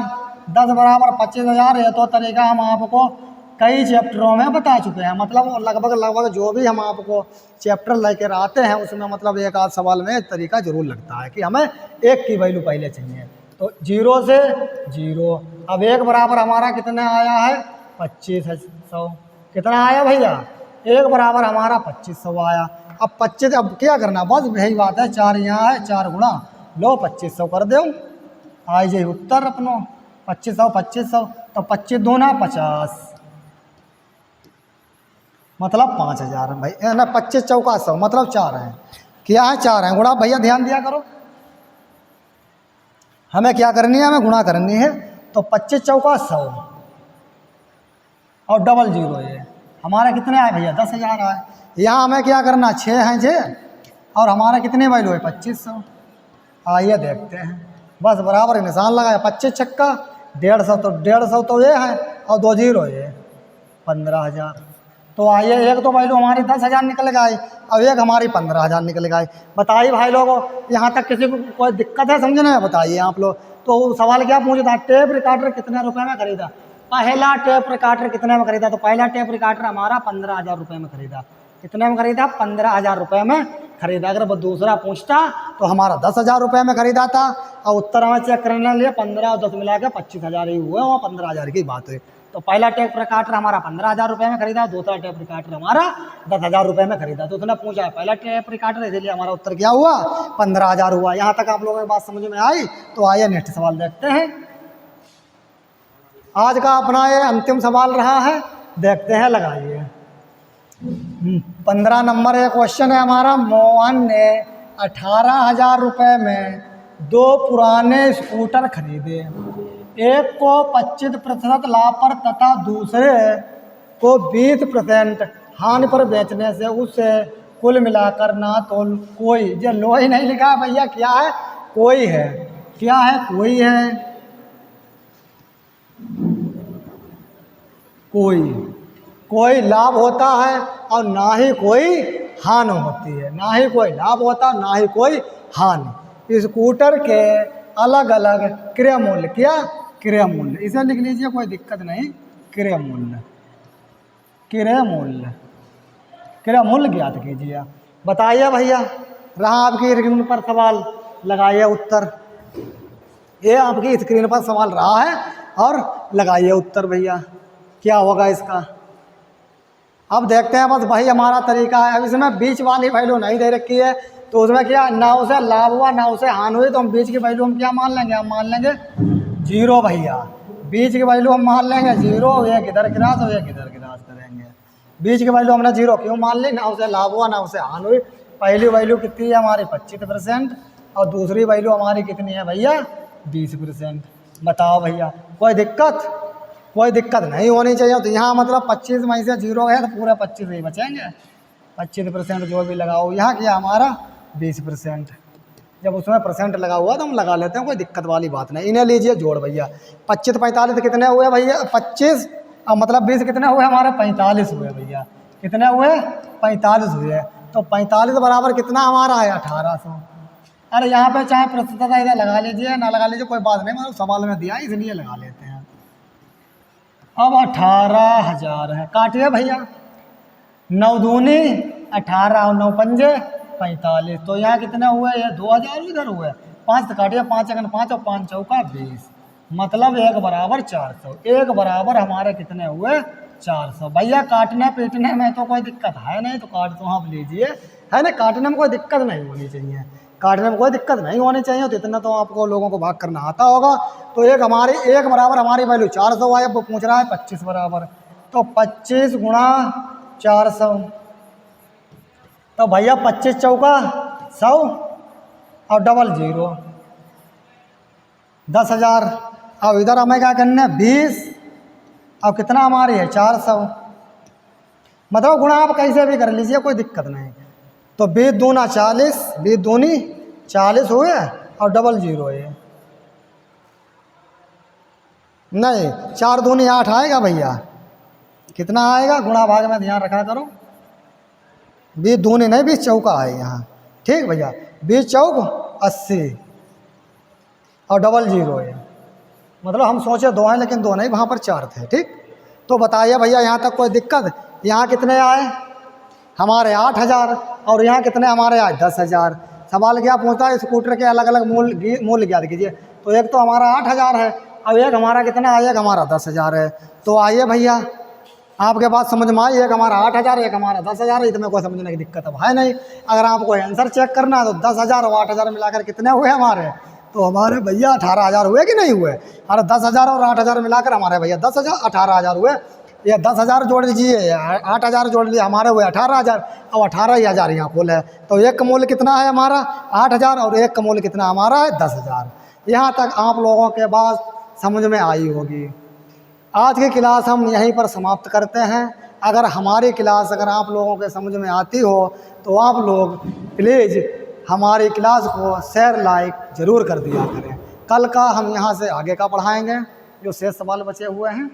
10 बराबर 25,000। ये तो तरीका हम आपको कई चैप्टरों में बता चुके हैं, मतलब लगभग जो भी हम आपको चैप्टर लेकर आते हैं उसमें मतलब एक आध सवाल में तरीका जरूर लगता है कि हमें एक की वैल्यू पहले चाहिए। तो 0 से 0। अब 1 बराबर हमारा कितना आया है? 2500। कितना आया भैया? 1 बराबर हमारा 2500 आया। अब 25, अब क्या करना, बस यही बात है, 4 यहाँ है, 4 गुणा लो 2500 कर दो, आ जाए उत्तर अपनो 2500। तो 25 दूना 50, मतलब 5000 भाई ना। 25 चौका 100 मतलब 4 है। क्या है? 4 है। गुणा भैया ध्यान दिया करो, हमें क्या करनी है? हमें गुणा करनी है। तो 25 चौका 100 और डबल 0 ये हमारा कितने आए भैया? 10,000 आए। यहाँ हमें क्या करना? 6 हैं 6 और हमारा कितने वैल्यू है? 2500। आइए देखते हैं, बस बराबर निशान लगाया। 25 छक्का 150, तो 150 तो ये है और 2 0 ये 15,000। तो आइए, एक तो वैल्यू हमारी 10,000 निकल गई और एक हमारी 15,000 निकल गई। बताइए भाई लोगों, यहाँ तक किसी को कोई दिक्कत है समझने में? बताइए आप लोग। तो सवाल क्या पूछता? टेप रिकॉर्डर कितने रुपए में खरीदा? पहला टेप रिकॉर्डर कितने में खरीदा? तो पहला टेप रिकॉर्डर हमारा 15,000 रुपये में खरीदा। कितने में खरीदा? 15,000 रुपये में खरीदा। अगर वो दूसरा पूछता तो हमारा 10,000 रुपये में खरीदा था और उत्तर हमें चेक करने लिए 15 और 10 मिला के 25,000 ही हुए, और 15,000 की बात है। तो पहला टेप रिकॉर्डर हमारा 15,000 रुपये में खरीदा, दूसरा टेप रिकॉर्डर हमारा 10,000 रुपये में खरीदा। तो उसने पूछा है पहला टेप रिकॉर्डर, इसलिए हमारा उत्तर क्या हुआ? 15,000 हुआ। यहाँ तक आप लोगों की बात समझ में आई? तो आइए नेक्स्ट सवाल देखते हैं। आज का अपना ये अंतिम सवाल रहा है, देखते हैं, लगाइए। 15 नंबर एक क्वेश्चन है हमारा। मोहन ने 18,000 रुपये में 2 पुराने स्कूटर खरीदे। एक को 25% लाभ पर तथा दूसरे को 20% हानि पर बेचने से उसे कुल मिलाकर ना तो कोई, जो लो ही नहीं लिखा भैया, क्या है? कोई है। क्या है? कोई है। कोई लाभ होता है और ना ही कोई हानि होती है, ना ही कोई लाभ होता ना ही कोई हानि। स्कूटर के अलग अलग क्रय मूल्य, क्या? क्रय मूल्य, इसे लिख लीजिए, कोई दिक्कत नहीं। क्रय मूल्य, क्रय मूल्य, क्रय मूल्य ज्ञात कीजिए। बताइए भैया, रहा आपकी स्क्रीन पर सवाल, लगाइए उत्तर। ये आपकी स्क्रीन पर सवाल रहा है और लगाइए उत्तर भैया, क्या होगा इसका। अब देखते हैं, बस भाई हमारा तरीका है। अब इसमें बीच वाली वैल्यू नहीं दे रखी है, तो उसमें क्या, ना उसे लाभ हुआ ना उसे हानि हुई, तो हम बीच की वैल्यू हम क्या मान लेंगे? हम मान लेंगे 0 भैया। बीच की वैल्यू हम मान लेंगे 0। एक इधर क्रॉस और एक इधर क्रॉस करेंगे। बीच की वैल्यू हमने 0 क्यों मान ली? ना उसे लाभ हुआ ना उसे हानि हुई। पहली वैल्यू कितनी है हमारी? 25% और दूसरी वैल्यू हमारी कितनी है भैया? 20%। बताओ भैया, कोई दिक्कत? कोई दिक्कत नहीं होनी चाहिए। तो यहाँ मतलब 25 में से 0 है तो पूरे 25 ही बचेंगे। 25% जो भी लगाओ, यहाँ किया हमारा 20%। जब उसमें परसेंट लगा हुआ तो हम लगा लेते हैं, कोई दिक्कत वाली बात नहीं। इन्हें लीजिए जोड़ भैया। 25 45 कितने हुए भैया? 25 अब मतलब 20 कितने हुए हमारे 45 हुए भैया। कितने हुए 45 हुए। तो 45 बराबर कितना हमारा है 1800। अरे यहाँ पे चाहे प्रतिशतता इधर लगा लीजिए ना लगा लीजिए कोई बात नहीं, मतलब सवाल में दिया इसलिए लगा लेते हैं। अब 18,000 है, काटिए भैया। 9 दूनी 18 और 9 पंजे 45। तो यहाँ कितने हुए, ये 2000 इधर हुए। 5 तो काटिए, 5 अगन 5 और 5 चौका 20, मतलब 1 बराबर 400। 1 बराबर हमारे कितने हुए 400। भैया काटने पीटने में तो कोई दिक्कत है नहीं, तो काट तो आप लीजिए, है ना। काटने में कोई दिक्कत नहीं होनी चाहिए, काटने में कोई दिक्कत नहीं होनी चाहिए। तो इतना तो आपको लोगों को भाग करना आता होगा। तो एक बराबर हमारी वैल्यू 400 है। वो पूछ रहा है 25 बराबर, तो 25 गुणा 400। तो भैया 25 चौका 100 और डबल 0 10,000। अब इधर हमें क्या करना है 20, अब कितना हमारी है 400, मतलब गुणा आप कैसे भी कर लीजिए कोई दिक्कत नहीं। तो 20 दूना 40, 20 दूनी 40 हुए और डबल 0 है। नहीं 4 दूनी 8 आएगा भैया, कितना आएगा गुणा भाग में ध्यान रखा करो। 20 दूनी नहीं 20 चौका है यहाँ, ठीक भैया। 20 चौक 80 और डबल 0 है, मतलब हम सोचे 2 हैं लेकिन 2 नहीं, वहाँ पर 4 थे, ठीक। तो बताइए भैया यहाँ तक कोई दिक्कत। यहाँ कितने आए हमारे 8,000 और यहाँ कितने हमारे आए 10,000। सवाल क्या पूछता है, स्कूटर के अलग अलग मूल्य ज्ञात कीजिए। तो एक तो हमारा 8,000 है और एक हमारा कितना है, एक हमारा 10,000 है। तो आइए भैया आपके बात समझ में आई, एक हमारा 8,000 एक हमारा 10,000 है, इसमें कोई समझने की दिक्कत अब है नहीं। अगर आपको आंसर चेक करना है तो 10,000 और 8,000 मिलाकर कितने हुए हमारे, तो हमारे भैया 18,000 हुए कि नहीं हुए। अरे 10,000 और 8,000 मिलाकर हमारे भैया 10,000 18,000 हुए। ये 10,000 जोड़ लीजिए, 8,000 जोड़ लीजिए, हमारे हुए 18,000। अब 18,000 यहाँ कुल है। तो एक का मूल्य कितना है हमारा 8,000 और एक का मूल्य कितना हमारा है 10,000। यहाँ तक आप लोगों के बात समझ में आई होगी। आज की क्लास हम यहीं पर समाप्त करते हैं। अगर हमारी क्लास अगर आप लोगों के समझ में आती हो तो आप लोग प्लीज़ हमारी क्लास को शेयर लाइक ज़रूर कर दिया करें। कल का हम यहाँ से आगे का पढ़ाएंगे, जो शेष सवाल बचे हुए हैं।